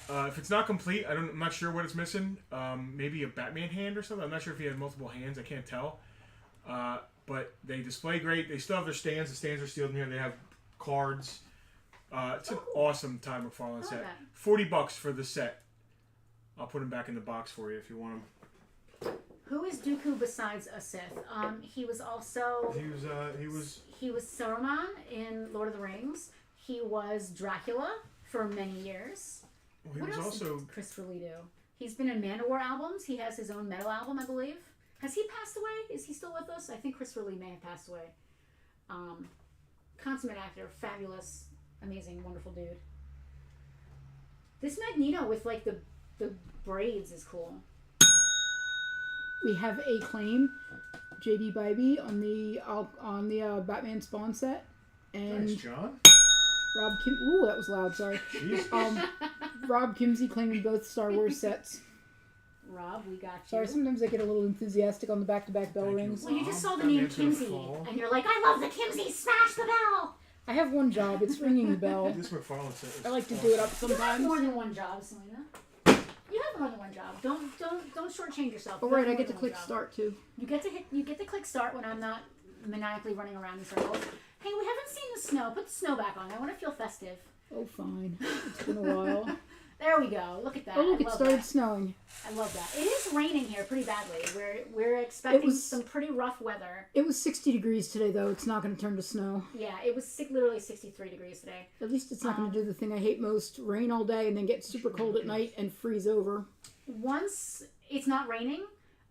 If it's not complete, I'm not sure what it's missing. Maybe a Batman hand or something. I'm not sure if he had multiple hands. I can't tell. But they display great. They still have their stands. The stands are still in here. They have cards. It's an awesome Ty McFarlane set. that. $40 for the set. I'll put them back in the box for you if you want them. Who is Dooku besides a Sith? He was also... He was Saruman in Lord of the Rings. He was Dracula for many years. Well, he what was else also... did Christopher Lee do? He's been in Mandalore albums. He has his own metal album, I believe. Has he passed away? Is he still with us? I think Christopher Lee may have passed away. Consummate actor. Fabulous. Amazing. Wonderful dude. This Magneto with, like, the braids is cool. We have a claim, J.D. Bybee on the Batman Spawn set, and Thanks, John. Rob Kim. Ooh, that was loud. Sorry. Jeez. Rob Kimsey claiming both Star Wars sets. Rob, we got you. Sorry, sometimes I get a little enthusiastic on the back-to-back bell rings. Well, you just saw the name Kimsey, and you're like, I love the Kimsey. Smash the bell. I have one job. It's ringing the bell. This McFarlane set is I like to do it up You have sometimes. more than one job, Selena. You have more than one job. Don't shortchange yourself. Oh You have right, I more get to than one click job. start too. You get to click start when I'm not maniacally running around in circles. Hey, we haven't seen the snow. Put the snow back on. I want to feel festive. Oh fine. It's been a while. There we go. Look at that. Oh look, I it love started that. snowing. I love that. It is raining here pretty badly. We're expecting some pretty rough weather. It was 60 degrees today though. It's not going to turn to snow. Yeah, it was literally 63 degrees today. At least it's not going to do the thing I hate most: rain all day and then get super cold at night and freeze over. Once it's not raining,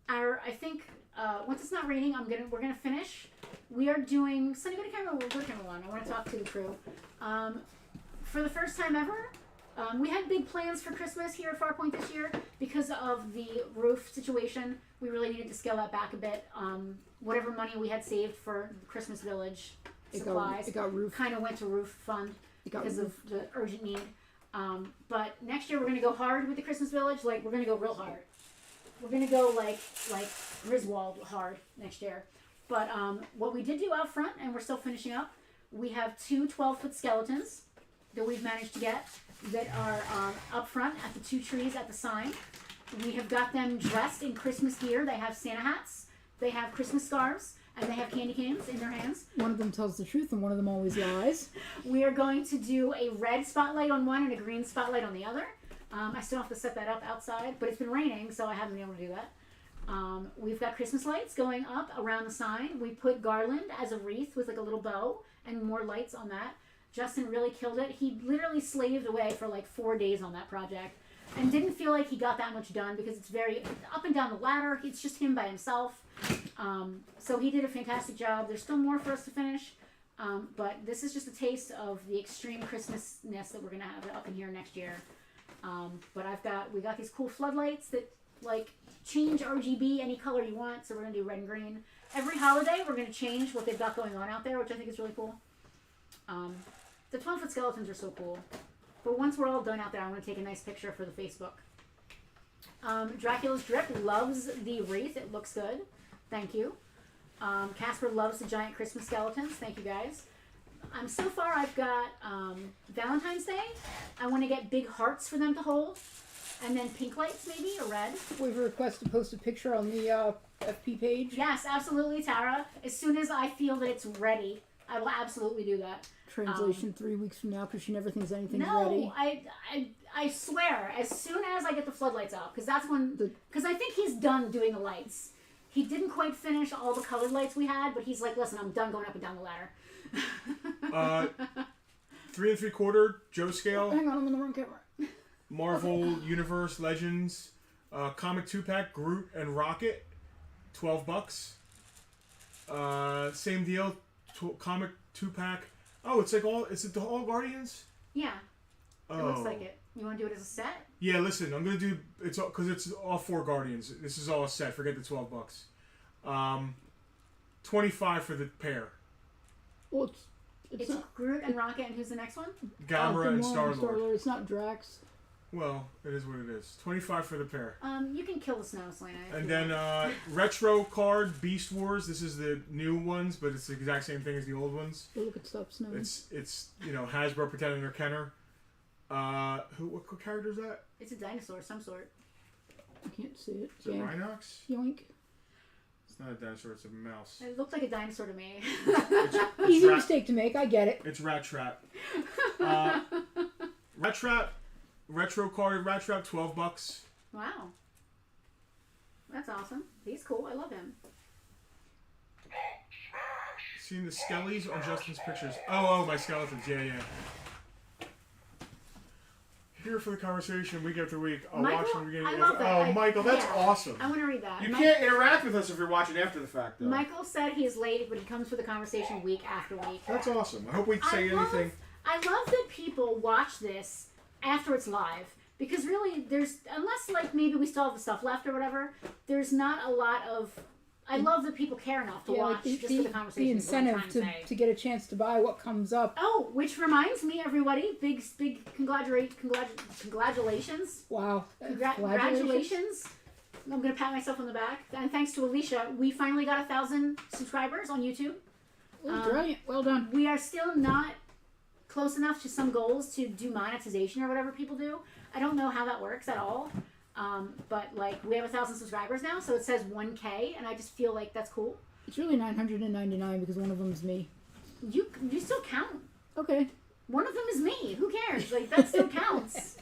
once it's not raining, we're gonna finish. We are doing Sunny, go to camera one. I want to talk to the crew. For the first time ever, we had big plans for Christmas here at Farpoint this year because of the roof situation. We really needed to scale that back a bit. Whatever money we had saved for the Christmas Village supplies it got roof. kind of went to roof fund because roof. of the urgent need. But next year we're gonna go hard with the Christmas Village. Like we're gonna go real hard. We're gonna go like Griswold hard next year. But what we did do out front, and we're still finishing up, we have 2 12-foot skeletons that we've managed to get that are up front at the 2 trees at the sign. We have got them dressed in Christmas gear. They have Santa hats, they have Christmas scarves, and they have candy canes in their hands. One of them tells the truth and one of them always lies. We are going to do a red spotlight on one and a green spotlight on the other. I still have to set that up outside, but it's been raining, so I haven't been able to do that. We've got Christmas lights going up around the sign. We put garland as a wreath with like a little bow and more lights on that. Justin really killed it. He literally slaved away for like 4 days on that project and didn't feel like he got that much done because it's very up and down the ladder. It's just him by himself. So he did a fantastic job. There's still more for us to finish, but this is just a taste of the extreme Christmasness that we're gonna have up in here next year. But we got these cool floodlights that like change RGB any color you want. So we're gonna do red and green. Every holiday we're gonna change what they've got going on out there, which I think is really cool. The 12-foot skeletons are so cool. But once we're all done out there, I'm gonna take a nice picture for the Facebook. Dracula's Drip loves the wreath. It looks good. Thank you. Casper loves the giant Christmas skeletons. Thank you guys. So far I've got Valentine's Day. I want to get big hearts for them to hold. And then pink lights maybe, or red. We have a request to post a picture on the FP page. Yes, absolutely, Tara. As soon as I feel that it's ready, I will absolutely do that. Translation 3 weeks from now, because she never thinks anything's No, ready. I swear, as soon as I get the floodlights up, because that's when, because I think he's done doing the lights. He didn't quite finish all the colored lights we had, but he's like, listen, I'm done going up and down the ladder. 3 3/4 Joe scale. Hang on, I'm on the wrong camera. Marvel Universe Legends comic 2-pack Groot and Rocket, $12. Same deal, comic 2-pack. Oh, it's like is it the all Guardians? Yeah. Oh. It looks like it. You want to do it as a set? Yeah, listen, I'm gonna do because it's all 4 Guardians. This is all a set. Forget the $12. $25 for the pair. Well, it's not Groot and Rocket, and who's the next one? Gamora and Star-Lord. It's not Drax. Well, it is what it is. $25 for the pair. You can kill the snow, Selena. And then retro card Beast Wars. This is the new ones, but it's the exact same thing as the old ones. Oh, look, it stopped snowing. It's Hasbro pretending they're Kenner. What character is that? It's a dinosaur of some sort. I can't see it. Is it Rhinox? Yoink. It's not a dinosaur, it's a mouse. It looked like a dinosaur to me. Easy mistake to make, I get it. It's Rat Trap. Rat Trap, retro card Rat Trap, $12. Wow. That's awesome. He's cool. I love him. Seen the skellies on Justin's pictures. Oh, my skeletons. Yeah. Here for the conversation week after week. I'll watch from the beginning. I love that. Michael, that's awesome. I want to read that. You can't interact with us if you're watching after the fact, though. Michael said he's late, but he comes for the conversation week after week. That's awesome. I hope we say anything. I love that people watch this after it's live. Because really, unless like maybe we still have the stuff left or whatever, there's not a lot of... I love that people care enough to watch just for the conversation. The incentive to get a chance to buy what comes up. Oh, which reminds me, everybody, big congratulations. Wow. Congratulations. I'm going to pat myself on the back. And thanks to Alicia, we finally got 1,000 subscribers on YouTube. Brilliant. Well done. We are still not close enough to some goals to do monetization or whatever people do. I don't know how that works at all. But like we have 1,000 subscribers now, so it says 1K, and I just feel like that's cool. It's really 999 because one of them is me. You still count. Okay. One of them is me. Who cares? Like that still counts.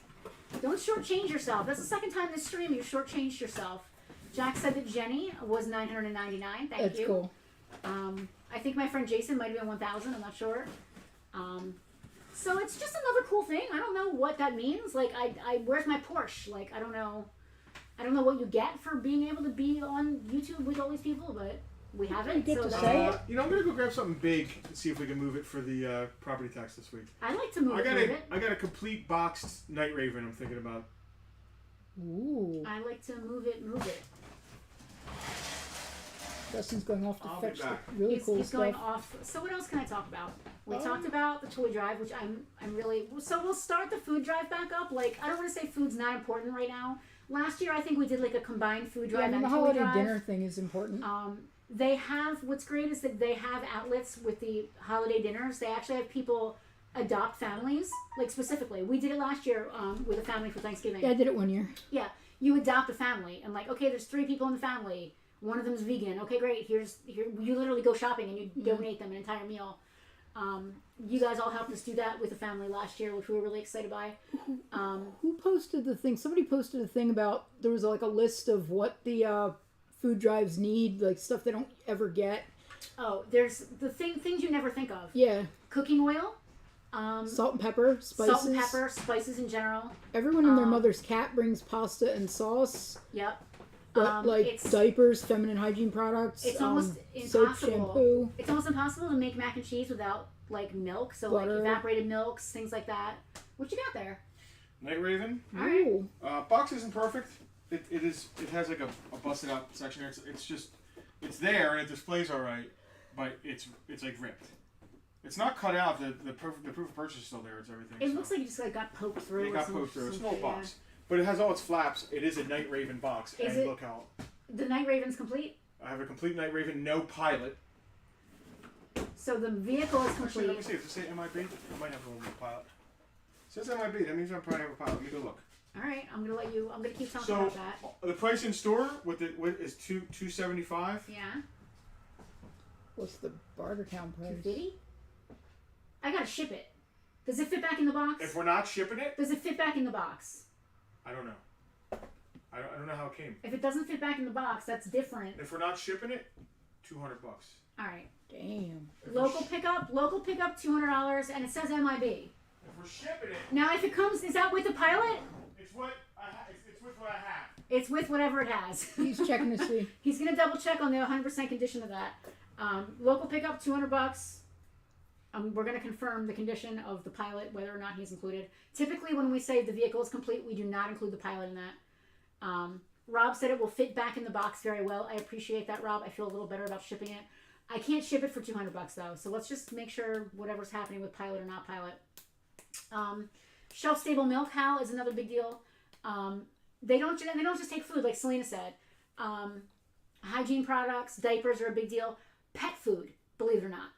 Don't shortchange yourself. That's the second time this stream you shortchanged yourself. Jack said that Jenny was 999. Thank you. That's cool. I think my friend Jason might have been 1,000. I'm not sure. So it's just another cool thing. I don't know what that means. Like, I where's my Porsche? Like, I don't know what you get for being able to be on YouTube with all these people, but we haven't. Get so to say it. I'm gonna go grab something big and see if we can move it for the property tax this week. I like to move it. I got a complete boxed Night Raven. I'm thinking about. Ooh. I like to move it. Justin's going off to fetch the He's stuff. going off. So what else can I talk about? We talked about the toy drive, which I'm really... So we'll start the food drive back up. Like, I don't want to say food's not important right now. Last year, I think we did like a combined food drive and the toy holiday drive. dinner thing is important. They have... What's great is that they have outlets with the holiday dinners. They actually have people adopt families. Like, specifically. We did it last year with a family for Thanksgiving. Yeah, I did it one year. Yeah. You adopt a family. And like, okay, there's 3 people in the family. One of them's vegan. Okay, great. Here you literally go shopping and you donate them an entire meal. You guys all helped us do that with a family last year, which we were really excited by. Who posted the thing? Somebody posted a thing about there was like a list of what the food drives need, like stuff they don't ever get. Oh, there's the things you never think of. Yeah. Cooking oil. Salt and pepper, spices. Salt and pepper, spices in general. Everyone and their mother's cat brings pasta and sauce. Yep. But diapers, feminine hygiene products, it's almost soap, impossible. shampoo. It's almost impossible to make mac and cheese without like milk. So butter. like evaporated milks, things like that. What you got there? Night Raven. All right. Box isn't perfect. It has like a busted out section here. It's there and it displays all right, but it's like ripped. It's not cut out. The proof of purchase is still there. It's everything. It looks like it just like got poked through. It got poked through. It's an old box. But it has all its flaps. It is a Night Raven box. Look how... The Night Raven's complete? I have a complete Night Raven, no pilot. So the vehicle is complete. Actually, let me see. Does it say MIB? It might have a little pilot. It says MIB. That means I probably have a pilot. Let me go look. All right. I'm gonna keep talking about that. The price in store is $275. Yeah. What's the Bartertown price? $250? I gotta ship it. Does it fit back in the box? If we're not shipping it? Does it fit back in the box? I don't know. I don't know how it came. If it doesn't fit back in the box, that's different. If we're not shipping it, $200. All right. Damn. Local pickup, $200, and it says MIB. If we're shipping it. Now, if it comes, is that with the pilot? It's with what I have. It's with whatever it has. He's checking to see. He's gonna double check on the 100% condition of that. Local pickup, $200. We're going to confirm the condition of the pilot, whether or not he's included. Typically, when we say the vehicle is complete, we do not include the pilot in that. Rob said it will fit back in the box very well. I appreciate that, Rob. I feel a little better about shipping it. I can't ship it for $200 though, so let's just make sure whatever's happening with pilot or not pilot. Shelf-stable milk, Hal, is another big deal. They don't just take food, like Selena said. Hygiene products, diapers are a big deal. Pet food, believe it or not.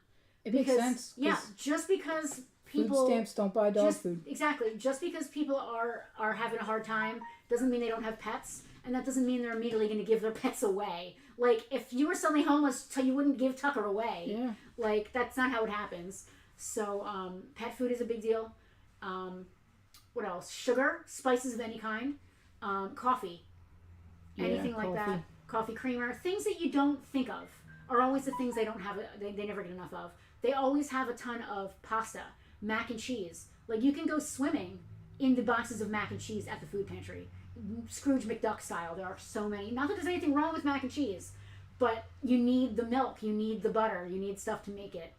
It makes sense. Yeah, just because people... Food stamps don't buy dog food. Exactly. Just because people are having a hard time doesn't mean they don't have pets. And that doesn't mean they're immediately going to give their pets away. Like, if you were suddenly homeless, you wouldn't give Tucker away. Yeah. Like, that's not how it happens. So, pet food is a big deal. What else? Sugar, spices of any kind, coffee, anything like that. Coffee creamer, things that you don't think of are always the things they don't have. They never get enough of. They always have a ton of pasta, mac and cheese. Like, you can go swimming in the boxes of mac and cheese at the food pantry, Scrooge McDuck style. There are so many. Not that there's anything wrong with mac and cheese, but you need the milk, you need the butter, you need stuff to make it.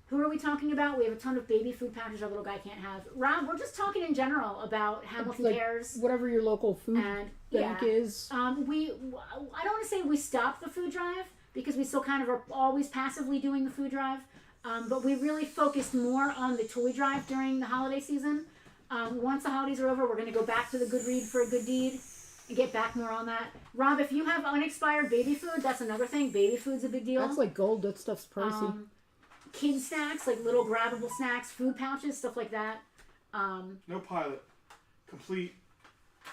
Who are we talking about? We have a ton of baby food packages our little guy can't have. Rob, we're just talking in general about Hamilton Cares. Whatever your local food bank is. I don't want to say we stopped the food drive because we still kind of are always passively doing the food drive. But we really focused more on the toy drive during the holiday season. Once the holidays are over, we're going to go back to the good read for a good deed and get back more on that. Rob, if you have unexpired baby food, that's another thing. Baby food's a big deal. That's like gold. That stuff's pricey. Kid snacks, like little grabbable snacks, food pouches, stuff like that. No pilot. Complete.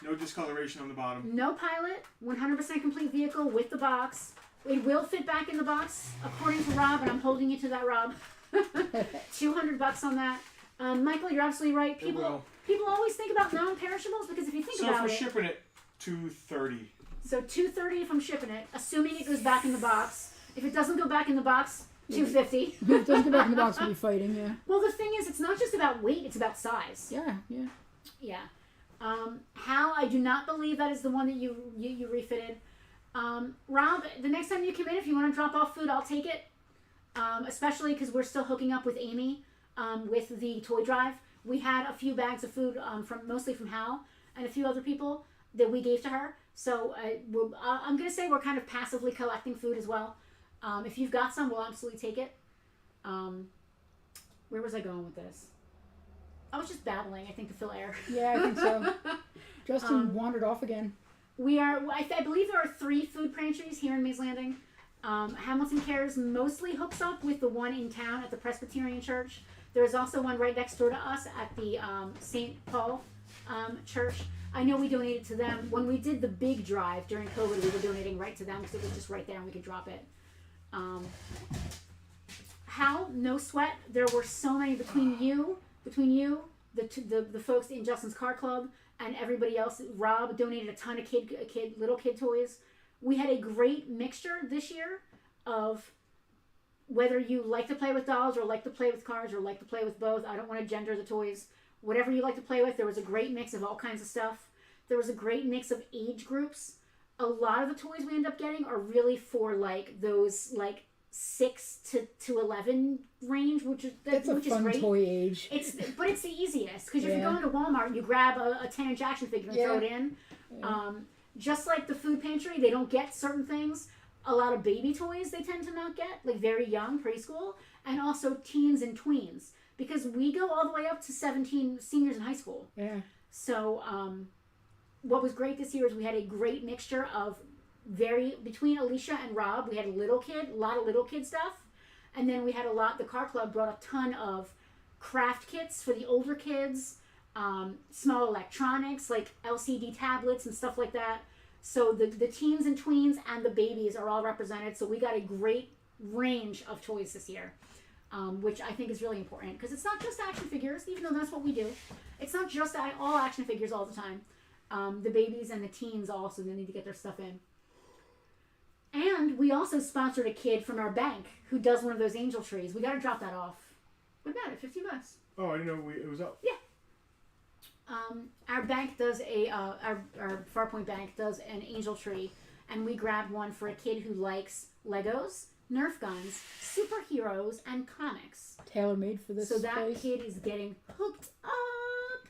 No discoloration on the bottom. No pilot. 100% complete vehicle with the box. It will fit back in the box, according to Rob, and I'm holding you to that, Rob. $200 on that. Michael, you're absolutely right. People always think about non-perishables because if you think about it. So if we're shipping it, $230. So $230 if I'm shipping it, assuming it goes back in the box. If it doesn't go back in the box, $250. If it doesn't go back in the box, we'll be fighting, yeah. Well, the thing is, it's not just about weight, it's about size. Yeah. Hal, I do not believe that is the one that you refitted. Rob, the next time you come in, if you want to drop off food, I'll take it. Especially because we're still hooking up with Amy with the toy drive. We had a few bags of food mostly from Hal and a few other people that we gave to her. So I'm going to say we're kind of passively collecting food as well. If you've got some, we'll absolutely take it. Where was I going with this? I was just babbling, I think, to fill air. Yeah, I think so. Justin wandered off again. I believe there are 3 food pantries here in Mays Landing. Hamilton Cares mostly hooks up with the one in town at the Presbyterian Church. There's also one right next door to us at the St. Paul Church. I know we donated to them. When we did the big drive during COVID, we were donating right to them because it was just right there and we could drop it. Hal, no sweat. There were so many between you, the folks in Justin's Car Club, and everybody else. Rob donated a ton of little kid toys. We had a great mixture this year of whether you like to play with dolls or like to play with cars or like to play with both. I don't want to gender the toys. Whatever you like to play with, there was a great mix of all kinds of stuff. There was a great mix of age groups. A lot of the toys we end up getting are really for like those like 6 to 11 range, which is fun great. Toy age. But it's the easiest because if you're going to Walmart, you grab a 10-inch action figure and throw it in. Yeah. Just like the food pantry, they don't get certain things. A lot of baby toys they tend to not get, like very young, preschool, and also teens and tweens because we go all the way up to 17 seniors in high school. Yeah. So what was great this year is we had a great mixture of between Alicia and Rob, we had a lot of little kid stuff. And then we had the Car Club brought a ton of craft kits for the older kids, small electronics like LCD tablets and stuff like that. So the teens and tweens and the babies are all represented. So we got a great range of toys this year, which I think is really important because it's not just action figures, even though that's what we do. It's not just all action figures all the time. The babies and the teens also, they need to get their stuff in. And we also sponsored a kid from our bank who does one of those angel trees. We got to drop that off. What about it? $15. Oh, I didn't know it was up. Yeah. Our bank does our Farpoint Bank does an angel tree, and we grabbed one for a kid who likes Legos, Nerf guns, superheroes, and comics. Tailor-made for this. So that kid is getting hooked up.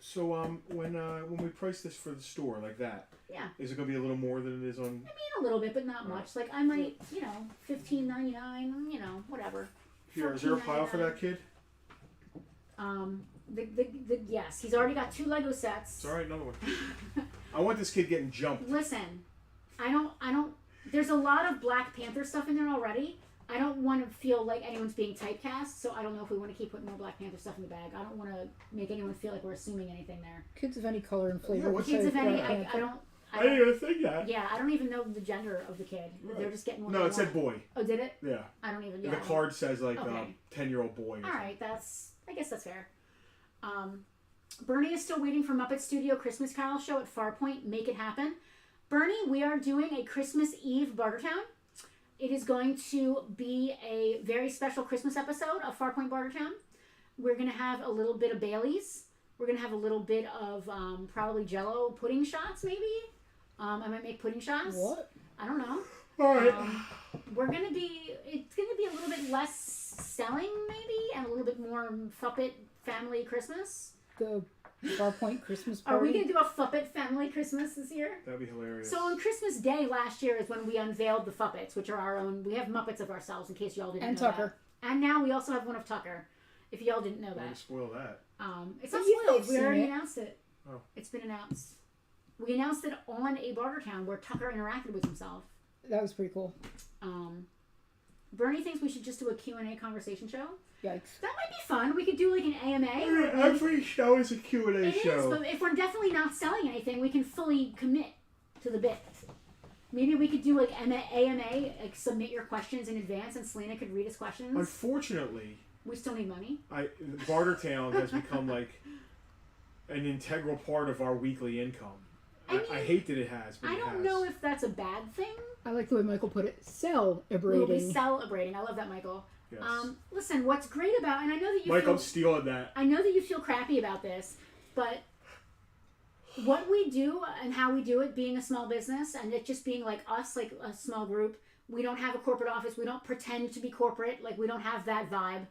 So when we price this for the store like that, yeah, is it gonna be a little more than it is on? I mean, a little bit, but not much. Like I might, $15.99, whatever. Here, is there a pile for that kid? Yes, he's already got 2 Lego sets. It's all right, another one. I want this kid getting jumped. Listen, I don't. There's a lot of Black Panther stuff in there already. I don't want to feel like anyone's being typecast, so I don't know if we want to keep putting more Black Panther stuff in the bag. I don't want to make anyone feel like we're assuming anything there. Kids of any color and flavor. Yeah, kids of any, I don't. I didn't even think that. Yeah, I don't even know the gender of the kid. Right. They're just getting one. No, it said boy. Oh, did it? Yeah. I don't even. The Yeah, card says like okay. 10-year-old boy. All right, I guess that's fair. Bernie is still waiting for Muppet Studio Christmas Carol show at Farpoint. Make it happen. Bernie, we are doing a Christmas Eve Bartertown. It is going to be a very special Christmas episode of Farpoint Bartertown. We're going to have a little bit of Bailey's. We're going to have a little bit of probably Jell-O pudding shots, maybe. I might make pudding shots. What? I don't know. All right. It's going to be a little bit less selling, maybe, and a little bit more Fuppet family Christmas. The Farpoint Christmas party? Are we going to do a Fuppet family Christmas this year? That'd be hilarious. So on Christmas Day last year is when we unveiled the Fuppets, which are our own. We have Muppets of ourselves, in case y'all didn't know And Tucker. that. And now we also have one of Tucker, if y'all didn't know Don't that. spoil that. It's But not you've spoiled. We seen already it. announced it. Oh. It's been announced. We announced it on a Bartertown where Tucker interacted with himself. That was pretty cool. Bernie thinks we should just do a Q&A conversation show. Yikes. That might be fun. We could do like an AMA. Every show is a Q&A It show. is, but if we're definitely not selling anything, we can fully commit to the bit. Maybe we could do like AMA, like submit your questions in advance, and Selena could read his questions. Unfortunately, We still need money. Bartertown has become like an integral part of our weekly income. I hate that it has, but I it don't has. know if that's a bad thing. I like the way Michael put it. We'll be Celebrating. celebrating. I love that, Michael. Yes. Listen, what's great about, and I know that you Mike, feel, I'm stealing that. I know that you feel crappy about this, but what we do and how we do it, being a small business, and it just being like us, like a small group, we don't have a corporate office. We don't pretend to be corporate. Like, we don't have that vibe.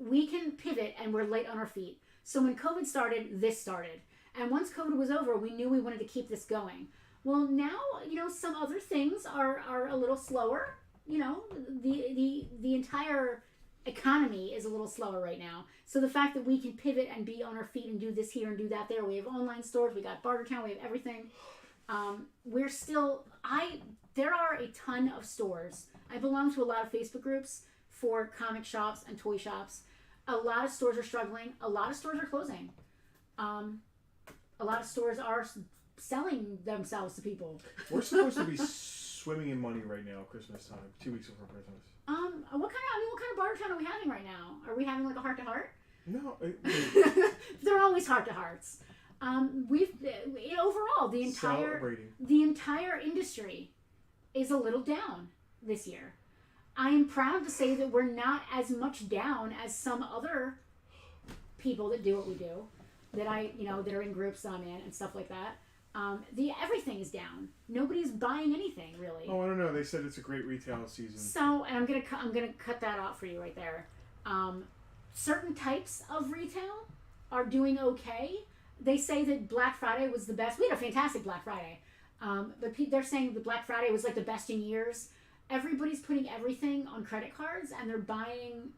We can pivot, and we're light on our feet. So when COVID started, this started. And once COVID was over, we knew we wanted to keep this going. Well, now, some other things are a little slower. The entire economy is a little slower right now. So the fact that we can pivot and be on our feet and do this here and do that there. We have online stores. We got Bartertown. We have everything. There are a ton of stores. I belong to a lot of Facebook groups for comic shops and toy shops. A lot of stores are struggling. A lot of stores are closing. A lot of stores are selling themselves to people. We're supposed to be swimming in money right now, Christmas time, 2 weeks before Christmas. What kind of Bartertown are we having right now? Are we having like a heart to heart? No. They're always heart to hearts. Overall the entire industry is a little down this year. I am proud to say that we're not as much down as some other people that do what we do, that are in groups that I'm in and stuff like that. Everything is down. Nobody's buying anything really. Oh, I don't know. They said it's a great retail season. So, and I'm gonna cut that off for you right there. Certain types of retail are doing okay. They say that Black Friday was the best. We had a fantastic Black Friday, but they're saying that Black Friday was like the best in years. Everybody's putting everything on credit cards, and they're buying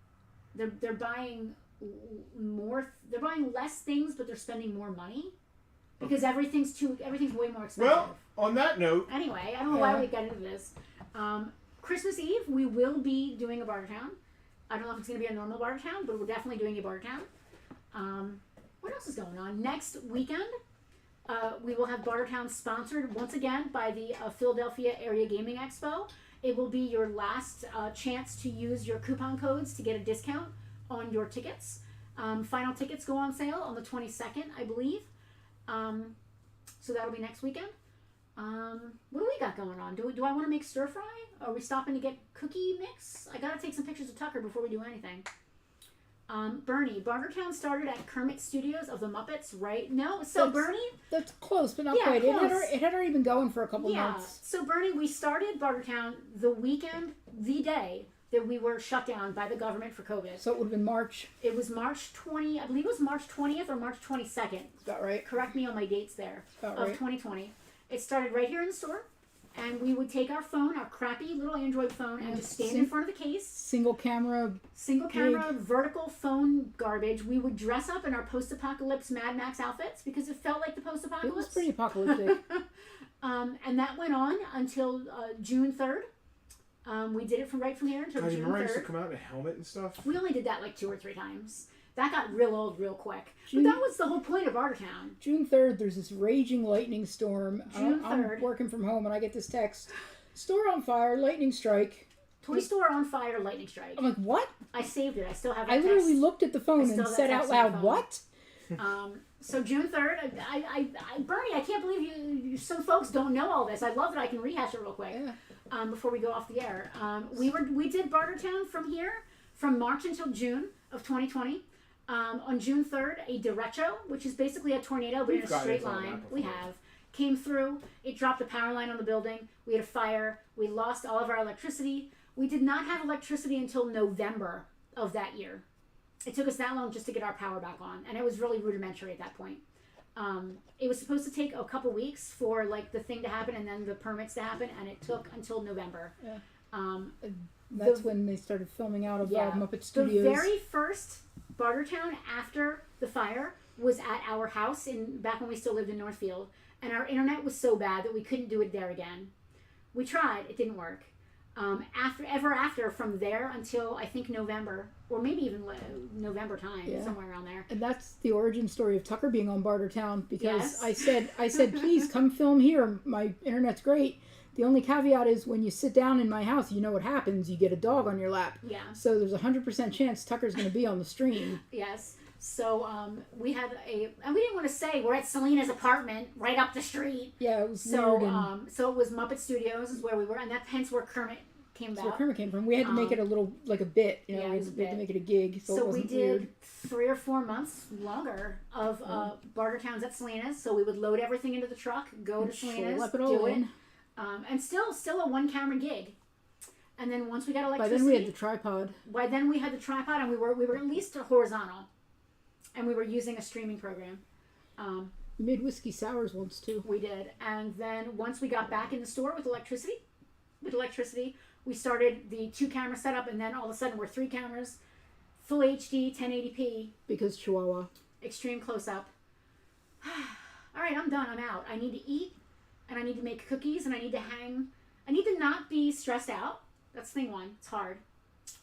more. They're buying less things, but they're spending more money because everything's way more expensive. Well, on that note. Anyway, I don't know why we got into this. Christmas Eve, we will be doing a Bartertown. I don't know if it's going to be a normal Bartertown, but we're definitely doing a Bartertown. What else is going on? Next weekend, we will have Bartertown sponsored once again by the Philadelphia Area Gaming Expo. It will be your last chance to use your coupon codes to get a discount on your tickets. Final tickets go on sale on the 22nd, I believe. So that'll be next weekend. What do we got going on? Do I want to make stir fry? Are we stopping to get cookie mix? I gotta take some pictures of Tucker before we do anything. Bernie, Bartertown started at Kermit Studios of the Muppets, right? No, Bernie, that's close, but not quite. Close. It had already been going for a couple months. So Bernie, we started Bartertown the day that we were shut down by the government for COVID. So it would have been March. It was March 20. I believe it was March 20th or March 22nd. That's about right. Correct me on my dates there. About of right. 2020. It started right here in the store. And we would take our phone, our crappy little Android phone, and just stand in front of the case. Single camera, vertical phone garbage. We would dress up in our post-apocalypse Mad Max outfits because it felt like the post-apocalypse. It was pretty apocalyptic. And that went on until June 3rd. We did it right from here until June 3rd. Remember I used to come out in a helmet and stuff? We only did that like 2 or 3 times. That got real old real quick. But that was the whole point of Bartertown. June 3rd, there's this raging lightning storm. June I'm 3rd. working from home, and I get this text. Store on fire, lightning strike. Toy store on fire, lightning strike. I'm like, what? I saved it. I still have that I text. literally looked at the phone still and have said that out text on loud, the phone. what? So June 3rd, Bernie, I can't believe you. Some folks don't know all this. I love that I can rehash it real quick before we go off the air. We did Bartertown from here from March until June of 2020. On June 3rd, a derecho, which is basically a tornado but in a straight line, we have came through. It dropped a power line on the building. We had a fire. We lost all of our electricity. We did not have electricity until November of that year. It took us that long just to get our power back on, and it was really rudimentary at that point. It was supposed to take a couple weeks for like the thing to happen and then the permits to happen, and it took until November. Yeah. That's when they started filming out of Muppet Studios. The very first Bartertown after the fire was at our house back when we still lived in Northfield, and our internet was so bad that we couldn't do it there again. We tried, it didn't work. After from there until I think November, or maybe even November time, somewhere around there. And that's the origin story of Tucker being on Bartertown, because Yes. I said, please come film here. My internet's great. The only caveat is when you sit down in my house, you know what happens. You get a dog on your lap. Yeah. So there's a 100% chance Tucker's going to be on the stream. Yes. So we had and we didn't want to say we're at Selena's apartment right up the street. Yeah, it was so weird. So it was Muppet Studios is where we were, and that's hence where Kermit came That's about. where Kermit came from. We had to make it a little, like a bit. You know, we had to make it a gig, so it we wasn't did weird. 3 or 4 months longer of Bartertowns at Selena's. So we would load everything into the truck, go to Selena's, schlep it all do it, in. and still a 1-camera gig. And then once we got electricity, By then we had the tripod. By then we had the tripod, and we were at least horizontal, and we were using a streaming program. We made whiskey sours once too. We did, and then once we got back in the store with electricity, we started the 2-camera setup, and then all of a sudden we're 3 cameras, full HD, 1080p. Because Chihuahua. Extreme close up. All right, I'm done. I'm out. I need to eat, and I need to make cookies, and I need to hang. I need to not be stressed out. That's thing one. It's hard.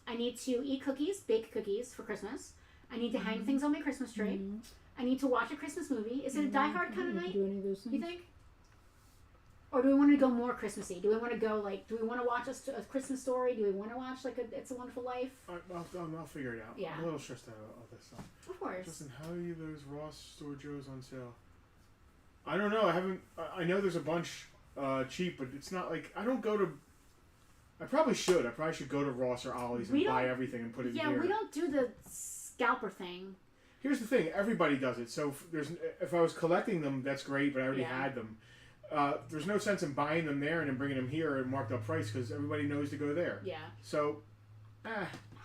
I need to eat cookies, bake cookies for Christmas. I need to hang things on my Christmas tree. I need to watch a Christmas movie. Is it a Die Hard kind of night? Do any of those things. You think? Or do we want to go more Christmassy? Do we want to go do we want to watch a Christmas Story? Do we want to watch like It's a Wonderful Life? I'll figure it out. Yeah. I'm a little stressed out about this stuff. Of course. Justin, how are you those Ross Store Joes on sale? I don't know. I know there's a bunch cheap, but it's not like I don't go to. I probably should. I probably should go to Ross or Ollie's and buy everything and put it in here. Yeah, we don't do the scalper thing. Here's the thing: everybody does it. So if I was collecting them, that's great, but I already had them. There's no sense in buying them there and then bringing them here at marked up price because everybody knows to go there. Yeah. So,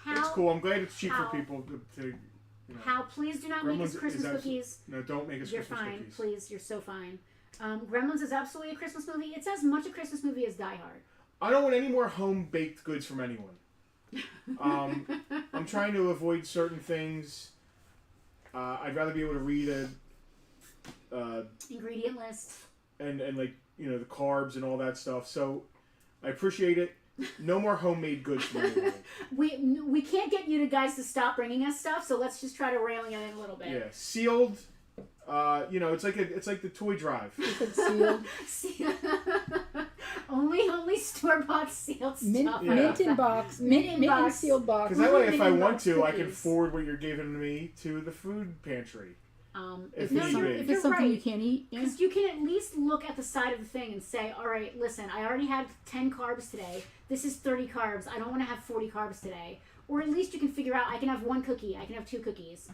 it's cool. I'm glad it's cheap for people to you know. Hal, please do not make us Christmas cookies. No, don't make us You're Christmas fine, cookies. please. You're so fine. Gremlins is absolutely a Christmas movie. It's as much a Christmas movie as Die Hard. I don't want any more home baked goods from anyone. I'm trying to avoid certain things. I'd rather be able to read a ingredient list and like the carbs and all that stuff. So I appreciate it. No more homemade goods from anyone. We can't get you guys to stop bringing us stuff, so let's just try to rail you in a little bit. Yeah, sealed. It's like the toy drive. Sealed. only store-bought sealed stuff. Mint in box. Mint in sealed box. Because that way, if I want to, I can forward what you're giving me to the food pantry. If it's something you can't eat. Because you can at least look at the side of the thing and say, all right, listen, I already had 10 carbs today. This is 30 carbs. I don't want to have 40 carbs today. Or at least you can figure out, I can have 1 cookie. I can have 2 cookies.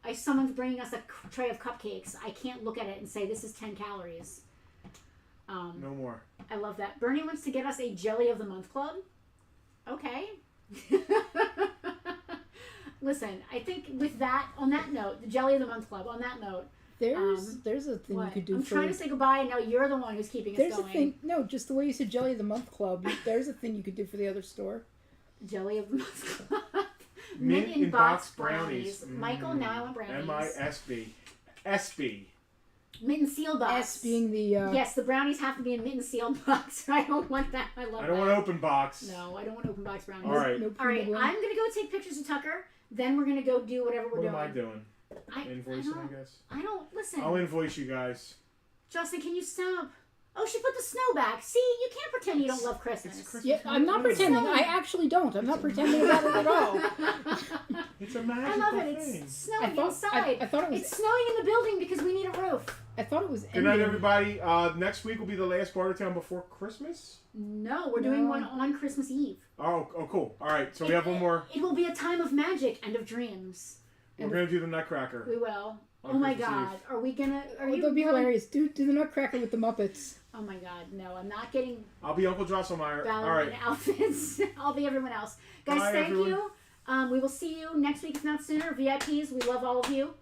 If someone's bringing us a tray of cupcakes, I can't look at it and say, this is 10 calories. No more. I love that. Bernie wants to get us a Jelly of the Month club. Okay. Listen, I think with that, on that note, the Jelly of the Month club, on that note. There's a thing you could do I'm trying to say goodbye, and now you're the one who's keeping us going. There's a thing, no, just the way you said Jelly of the Month club, there's a thing you could do for the other store. Jelly of the Month club. Mint in box brownies. Michael, now I want brownies. M-I-S-B. S-B. Mint and sealed box. S being the... Yes, the brownies have to be in mint and sealed box. I don't want that. I love that. I don't want open box. No, I don't want open box brownies. All right. All right, I'm going to go take pictures of Tucker. Then we're gonna go do whatever we're doing. What am I doing? Invoicing, I guess. I don't listen. I'll invoice you guys. Justin, can you stop? Oh, she put the snow back. See, you can't pretend you don't love Christmas. It's Christmas. Yeah, I'm not pretending. I actually don't. I'm not pretending about it at all. It's a magical I love it. thing. It's snowing inside. I thought it was. It's snowing in the building because we need a roof. I thought it was. Good night, everybody. Next week will be the last Bartertown before Christmas. No, we're doing one on Christmas Eve. Oh, cool. All right, so we have one more. It will be a time of magic and of dreams. We're gonna do the Nutcracker. We will. Oh my God! Are we gonna? That'll be hilarious. Do the Nutcracker with the Muppets. Oh my God! No, I'm not getting. I'll be Uncle Drosselmeyer. All right. Outfits. I'll be everyone else. Guys, Bye, thank everyone. you. We will see you next week, if not sooner. VIPs, we love all of you.